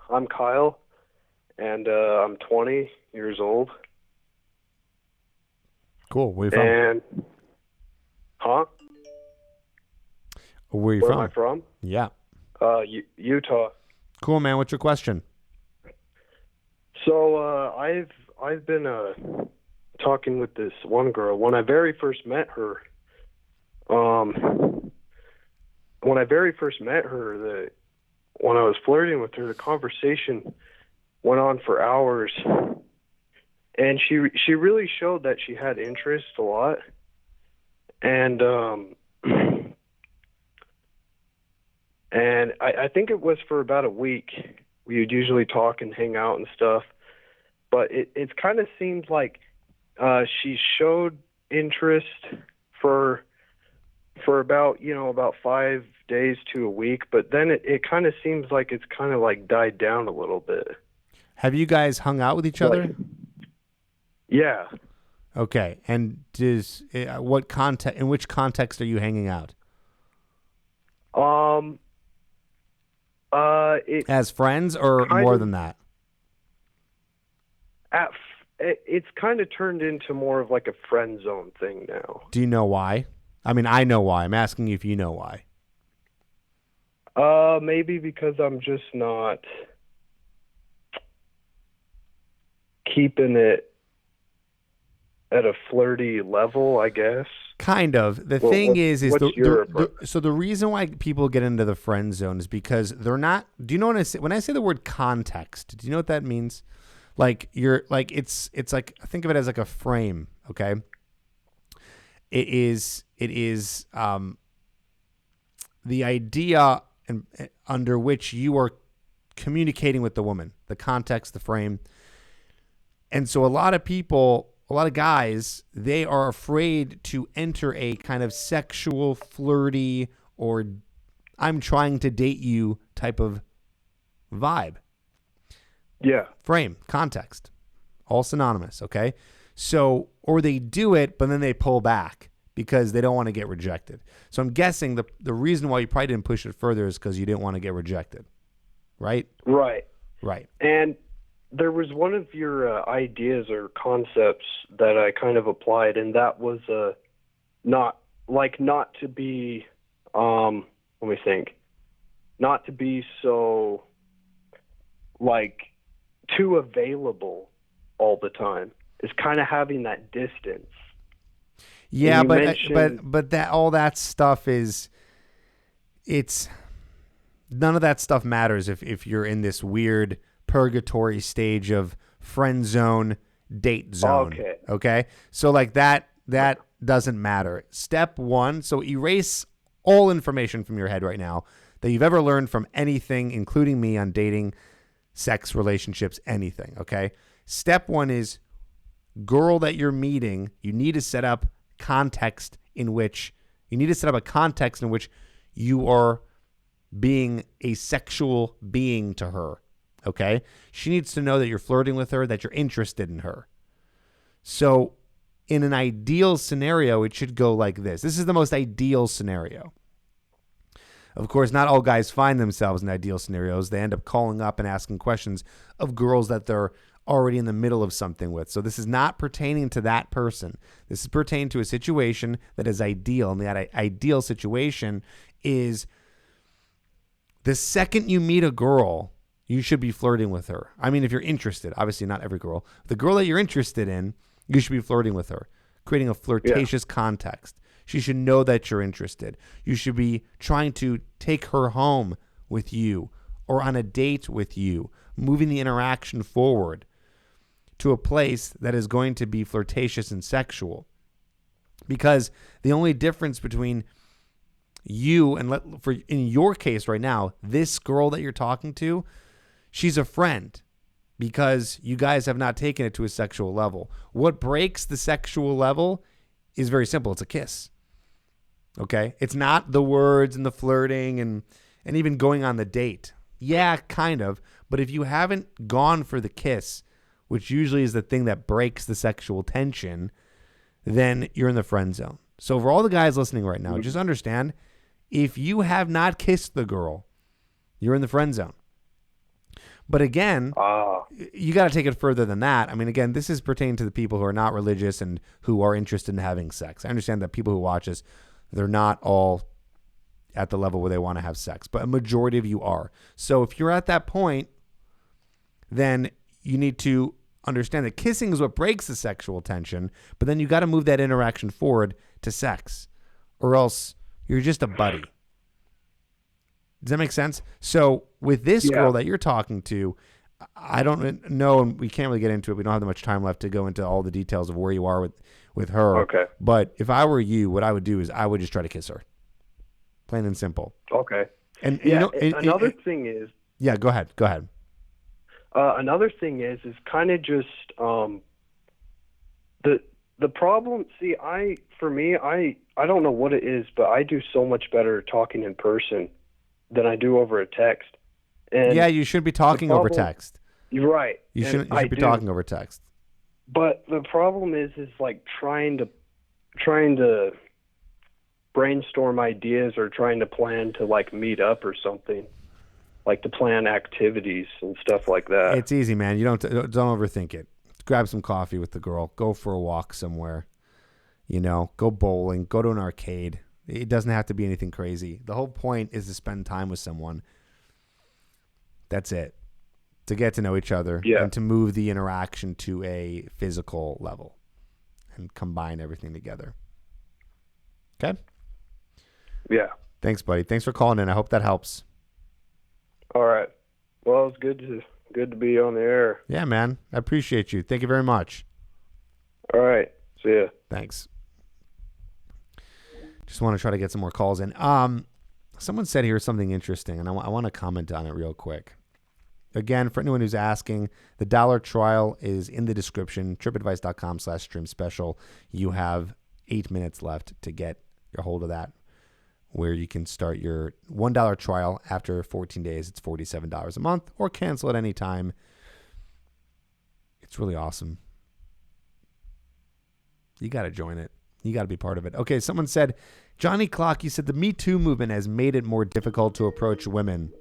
I'm Kyle, and I'm 20 years old. Cool. Where are you from? Huh? Where are you Where from? am I from? Yeah. Utah. Cool, man. What's your question? So I've been talking with this one girl. When I very first met her, when I was flirting with her, the conversation went on for hours, and she really showed that she had interest a lot, and and I think it was for about a week. We would usually talk and hang out and stuff, but it kind of seemed like she showed interest for about 5 days to a week, but then it kind of seems like it's kind of like died down a little bit. Have you guys hung out with each other? Yeah. Okay. And in which context are you hanging out? As friends or more than that? It's kind of turned into more of like a friend zone thing now. Do you know why? I mean, I know why. I'm asking you if you know why. Maybe because I'm just not keeping it at a flirty level, I guess. Kind of. The thing is what's the reason why people get into the friend zone is because they're not. Do you know when I say the word context? Do you know what that means? Like it's like, think of it as like a frame. Okay. It is the idea under which you are communicating with the woman, the context, the frame. And so a lot of guys, they are afraid to enter a kind of sexual, flirty, or I'm trying to date you type of vibe. Yeah. Frame, context, all synonymous, okay? So, or they do it, but then they pull back because they don't want to get rejected. So I'm guessing the reason why you probably didn't push it further is because you didn't want to get rejected, right? Right. Right. And there was one of your ideas or concepts that I kind of applied, and that was not to be, let me think, not to be so like too available all the time. It's kind of having that distance. Yeah, but that all that stuff it's none of that stuff matters if you're in this weird purgatory stage of friend zone, date zone. Okay? So like that doesn't matter. Step 1, so erase all information from your head right now that you've ever learned from anything, including me, on dating, sex, relationships, anything, okay? Step 1 is, girl that you're meeting, you need to set up a context in which you are being a sexual being to her, okay? She needs to know that you're flirting with her, that you're interested in her. So in an ideal scenario, it should go like this. This is the most ideal scenario. Of course, not all guys find themselves in ideal scenarios. They end up calling up and asking questions of girls that they're already in the middle of something with. So this is not pertaining to that person. This is pertaining to a situation that is ideal. And that ideal situation is the second you meet a girl, you should be flirting with her. I mean, if you're interested, obviously not every girl. The girl that you're interested in, you should be flirting with her. creating a flirtatious context. She should know that you're interested. You should be trying to take her home with you or on a date with you, moving the interaction forward to a place that is going to be flirtatious and sexual. Because the only difference between you and in your case right now, this girl that you're talking to, she's a friend because you guys have not taken it to a sexual level. What breaks the sexual level is very simple. It's a kiss. Okay? It's not the words and the flirting and even going on the date. Yeah, kind of. But if you haven't gone for the kiss, which usually is the thing that breaks the sexual tension, then you're in the friend zone. So for all the guys listening right now, just understand, if you have not kissed the girl, you're in the friend zone. But again, you got to take it further than that. I mean, again, this is pertaining to the people who are not religious and who are interested in having sex. I understand that people who watch this, they're not all at the level where they want to have sex, but a majority of you are. So if you're at that point, then you need to understand that kissing is what breaks the sexual tension, but then you got to move that interaction forward to sex, or else you're just a buddy. Does that make sense? So with this girl that you're talking to, I don't know, and we can't really get into it. We don't have that much time left to go into all the details of where you are with her. Okay. But if I were you, what I would do is I would just try to kiss her. Plain and simple. Okay. And yeah, you know, another thing is. Yeah, go ahead. Another thing is kind of just the problem. See, I don't know what it is, but I do so much better talking in person than I do over a text. And yeah, you should be talking over text. You're right. You should be talking over text. But the problem is like trying to brainstorm ideas or trying to plan to like meet up or something, like to plan activities and stuff like that. It's easy, man. You don't overthink it. Grab some coffee with the girl. Go for a walk somewhere. You know, go bowling. Go to an arcade. It doesn't have to be anything crazy. The whole point is to spend time with someone. That's it. To get to know each other and to move the interaction to a physical level and combine everything together. Okay? Yeah. Thanks, buddy. Thanks for calling in. I hope that helps. All right. Well, it's good to be on the air. Yeah, man. I appreciate you. Thank you very much. All right. See ya. Thanks. Just want to try to get some more calls in. Someone said here something interesting, and I want to comment on it real quick. Again, for anyone who's asking, the $1 trial is in the description, trippadvice.com/stream special. You have 8 minutes left to get a hold of that, where you can start your $1 trial. After 14 days, it's $47 a month, or cancel at any time. It's really awesome. You got to join it. You got to be part of it. Okay, someone said, Johnny Clock, you said the Me Too movement has made it more difficult to approach women.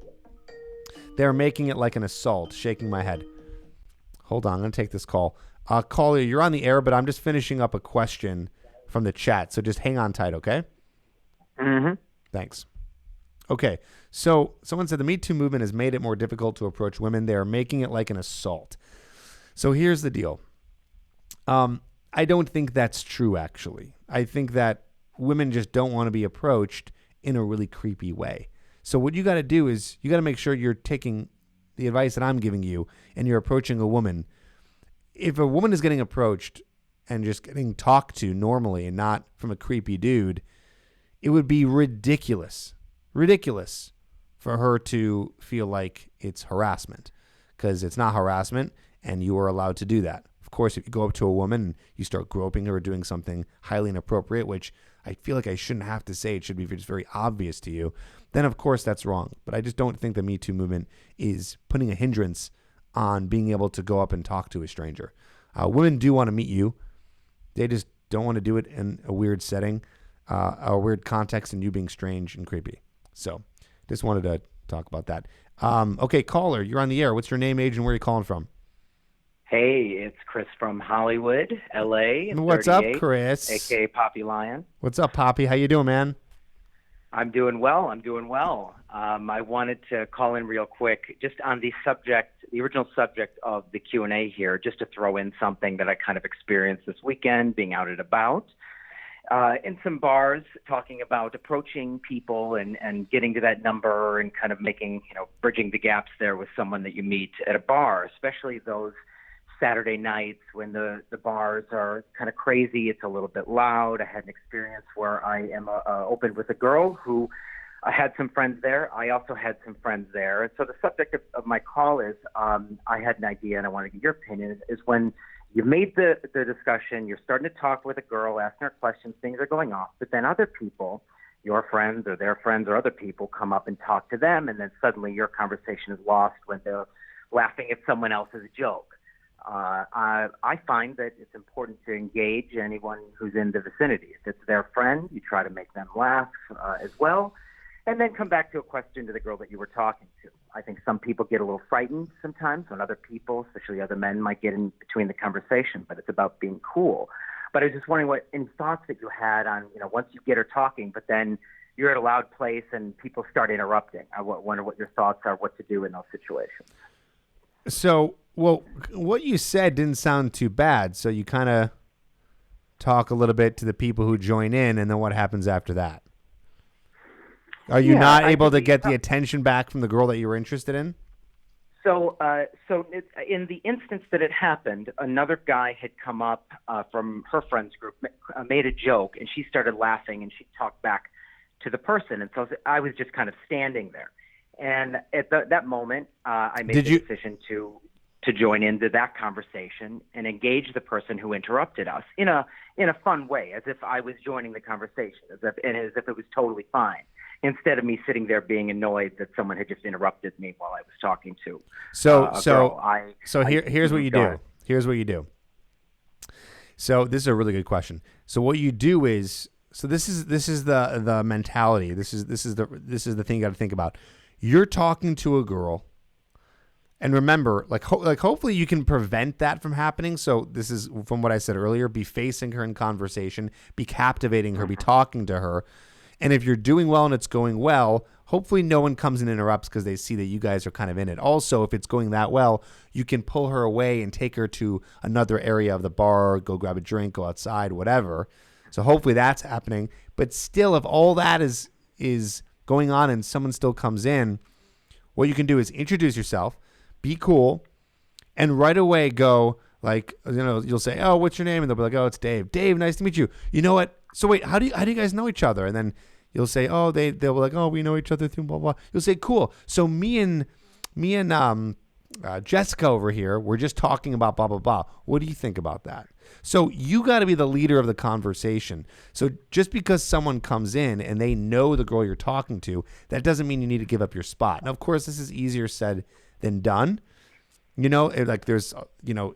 They're making it like an assault. Shaking my head. Hold on, I'm going to take this call. Caller, you're on the air, but I'm just finishing up a question from the chat, so just hang on tight, okay? Mm-hmm. Thanks. Okay, so someone said the Me Too movement has made it more difficult to approach women. They are making it like an assault. So here's the deal. I don't think that's true, actually. I think that women just don't want to be approached in a really creepy way. So what you got to do is you got to make sure you're taking the advice that I'm giving you and you're approaching a woman. If a woman is getting approached and just getting talked to normally and not from a creepy dude, it would be ridiculous for her to feel like it's harassment, because it's not harassment and you are allowed to do that. Of course, if you go up to a woman and you start groping her or doing something highly inappropriate, which I feel like I shouldn't have to say, it should be just very obvious to you, then of course that's wrong. But I just don't think the Me Too movement is putting a hindrance on being able to go up and talk to a stranger. Women do want to meet you. They just don't want to do it in a weird setting, a weird context, and you being strange and creepy. So just wanted to talk about that. Okay, caller, you're on the air. What's your name, age, and where are you calling from? Hey, it's Chris from Hollywood, LA. What's up, Chris? AKA Poppy Lion. What's up, Poppy? How you doing, man? I'm doing well. I wanted to call in real quick just on the original subject of the Q&A here, just to throw in something that I kind of experienced this weekend being out and about in some bars, talking about approaching people and getting to that number and kind of making, bridging the gaps there with someone that you meet at a bar, especially those Saturday nights when the bars are kind of crazy. It's a little bit loud. I had an experience where I am opened with a girl who I had some friends there. I also had some friends there. And so the subject of my call is I had an idea and I want to get your opinion is when you made the discussion, you're starting to talk with a girl, asking her questions, things are going off, but then other people, your friends or their friends or other people come up and talk to them, and then suddenly your conversation is lost when they're laughing at someone else's joke. I find that it's important to engage anyone who's in the vicinity. If it's their friend, you try to make them laugh as well, and then come back to a question to the girl that you were talking to. I think some people get a little frightened sometimes when other people, especially other men, might get in between the conversation, but it's about being cool. But I was just wondering any thoughts that you had on, once you get her talking, but then you're at a loud place and people start interrupting. I wonder what your thoughts are, what to do in those situations. So, well, what you said didn't sound too bad. So you kind of talk a little bit to the people who join in, and then what happens after that? Are you not able to get the attention back from the girl that you were interested in? So in the instance that it happened, another guy had come up from her friend's group, made a joke, and she started laughing, and she talked back to the person. And so I was just kind of standing there. And at that moment, I made the decision to join into that conversation and engage the person who interrupted us in a fun way, as if I was joining the conversation, as if it was totally fine, instead of me sitting there being annoyed that someone had just interrupted me while I was talking to a girl. Here's what you do. Here's what you do. So this is a really good question. So what you do is, this is the mentality. This is the thing you got to think about. You're talking to a girl, and remember, hopefully you can prevent that from happening. So this is from what I said earlier: be facing her in conversation, be captivating her, be talking to her. And if you're doing well and it's going well, hopefully no one comes and interrupts because they see that you guys are kind of in it. Also, if it's going that well, you can pull her away and take her to another area of the bar, go grab a drink, go outside, whatever. So hopefully that's happening. But still, if all that is going on and someone still comes in, what you can do is introduce yourself, be cool, and right away go you'll say, "Oh, what's your name?" And they'll be like, "Oh, it's Dave." "Dave, nice to meet you. You know what? So wait, how do you guys know each other?" And then you'll say, "Oh, they'll be like, oh, we know each other through blah blah." You'll say, "Cool. So me and Jessica over here, we're just talking about blah blah blah. What do you think about that?" So you got to be the leader of the conversation. So just because someone comes in and they know the girl you're talking to, that doesn't mean you need to give up your spot. Now, of course, this is easier said than done. There's,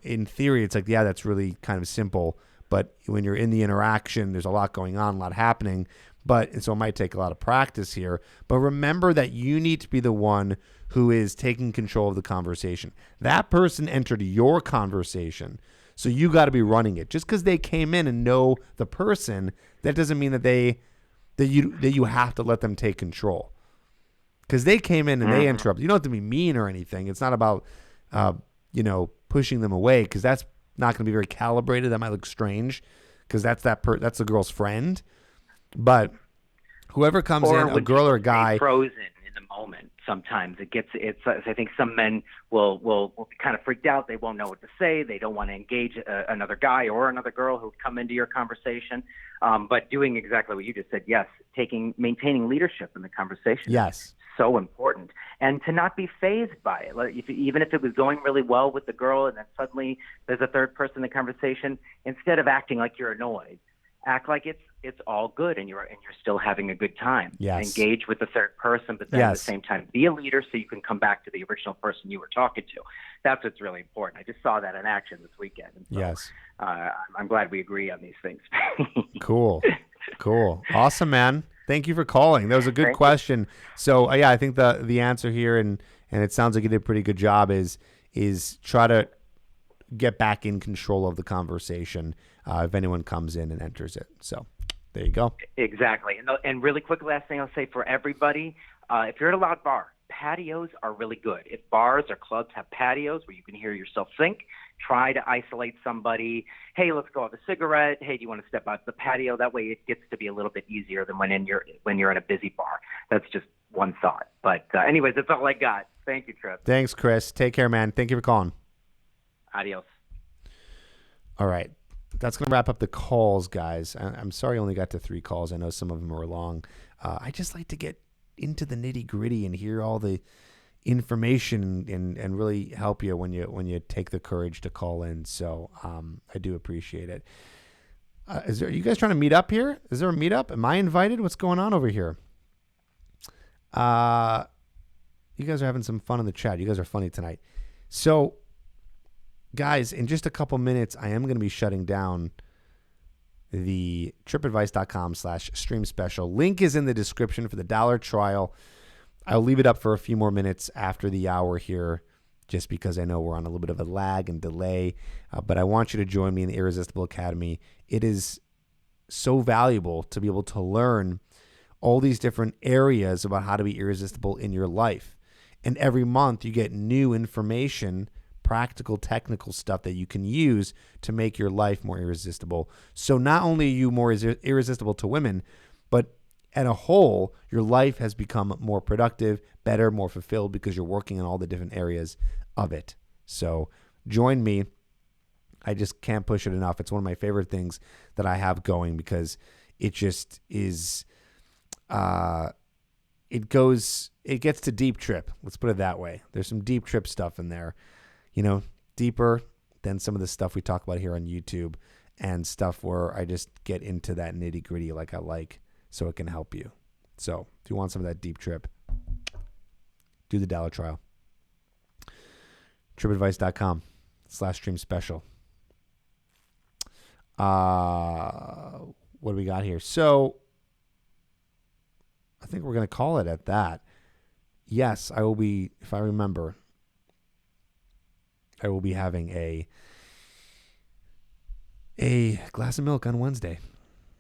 in theory, it's like, yeah, that's really kind of simple. But when you're in the interaction, there's a lot going on, a lot happening. And so it might take a lot of practice here. But remember that you need to be the one who is taking control of the conversation. That person entered your conversation, so you got to be running it. Just because they came in and know the person, that doesn't mean that you have to let them take control. Because they came in and they interrupted. You don't have to be mean or anything. It's not about pushing them away, because that's not going to be very calibrated. That might look strange because that's the girl's friend. But whoever comes in, a girl or a guy, frozen in the moment. Sometimes I think some men will be kind of freaked out. They won't know what to say. They don't want to engage another guy or another girl who come into your conversation. But doing exactly what you just said, yes, maintaining leadership in the conversation. Yes. So important, and to not be fazed by it. Even if it was going really well with the girl, and then suddenly there's a third person in the conversation, instead of acting like you're annoyed, act like it's all good and you're still having a good time. Yes. Engage with the third person, but then at the same time be a leader so you can come back to the original person you were talking to. That's what's really important. I just saw that in action this weekend. And so, yes. I'm glad we agree on these things. Cool. Awesome, man. Thank you for calling. That was a good question. So I think the answer here, and it sounds like you did a pretty good job, is try to get back in control of the conversation if anyone comes in and enters it. So There you go. Exactly. And really quick, last thing I'll say for everybody, if you're at a loud bar, patios are really good. If bars or clubs have patios where you can hear yourself think, try to isolate somebody. Hey, let's go have a cigarette. Hey, do you want to step out to the patio? That way it gets to be a little bit easier than when you're in a busy bar. That's just one thought. But anyways, that's all I got. Thank you, Tripp. Thanks, Chris. Take care, man. Thank you for calling. Adios. All right. That's going to wrap up the calls, guys. I'm sorry I only got to 3 calls. I know some of them were long. I just like to get into the nitty-gritty and hear all the information and really help you when you take the courage to call in. So I do appreciate it. Are you guys trying to meet up here? Is there a meetup? Am I invited? What's going on over here? You guys are having some fun in the chat. You guys are funny tonight. So, guys, in just a couple minutes, I am going to be shutting down the trippadvice.com/stream special. Link is in the description for the $1 trial. I'll leave it up for a few more minutes after the hour here, just because I know we're on a little bit of a lag and delay. But I want you to join me in the Irresistible Academy. It is so valuable to be able to learn all these different areas about how to be irresistible in your life. And every month you get new information, practical, technical stuff that you can use to make your life more irresistible. So not only are you more irresistible to women, but at a whole, your life has become more productive, better, more fulfilled because you're working on all the different areas of it. So join me. I just can't push it enough. It's one of my favorite things that I have going because it just is, it gets to deep Tripp. Let's put it that way. There's some deep Tripp stuff in there, deeper than some of the stuff we talk about here on YouTube and stuff where I just get into that nitty gritty like I like so it can help you. So if you want some of that deep Tripp, do the $1 trial. trippadvice.com/stream special. What do we got here? So I think we're going to call it at that. Yes, I will be, if I remember, I will be having a glass of milk on Wednesday.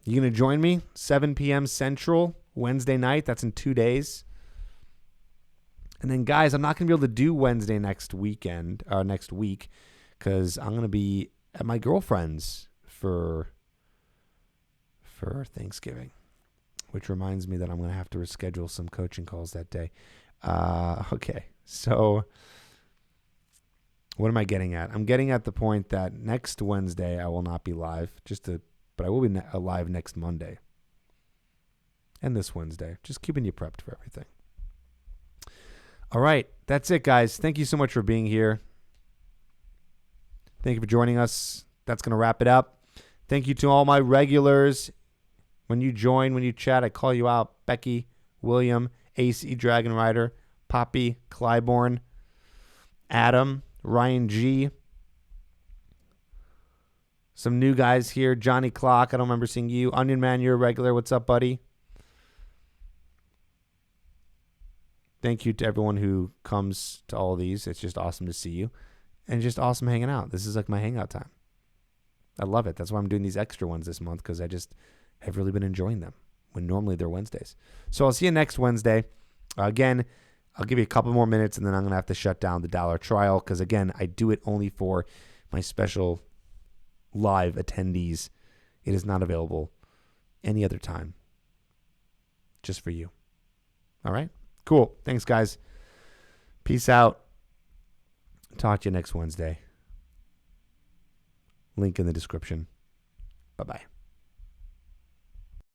You going to join me? 7 p.m. Central, Wednesday night. That's in 2 days. And then, guys, I'm not going to be able to do Wednesday next week, because I'm going to be at my girlfriend's for Thanksgiving, which reminds me that I'm going to have to reschedule some coaching calls that day. Okay, so what am I getting at? I'm getting at the point that next Wednesday I will not be live, but I will be live next Monday and this Wednesday, just keeping you prepped for everything. All right, that's it, guys. Thank you so much for being here. Thank you for joining us. That's going to wrap it up. Thank you to all my regulars. When you join, when you chat, I call you out. Becky, William, AC Dragon Rider, Poppy, Clybourne, Adam, Ryan G. Some new guys here. Johnny Clock, I don't remember seeing you. Onion Man, you're a regular. What's up, buddy? Thank you to everyone who comes to all of these. It's just awesome to see you. And just awesome hanging out. This is like my hangout time. I love it. That's why I'm doing these extra ones this month, because I just have really been enjoying them when normally they're Wednesdays. So I'll see you next Wednesday. Again, I'll give you a couple more minutes, and then I'm going to have to shut down the $1 trial because, again, I do it only for my special live attendees. It is not available any other time, just for you. All right? Cool. Thanks, guys. Peace out. Talk to you next Wednesday. Link in the description. Bye-bye.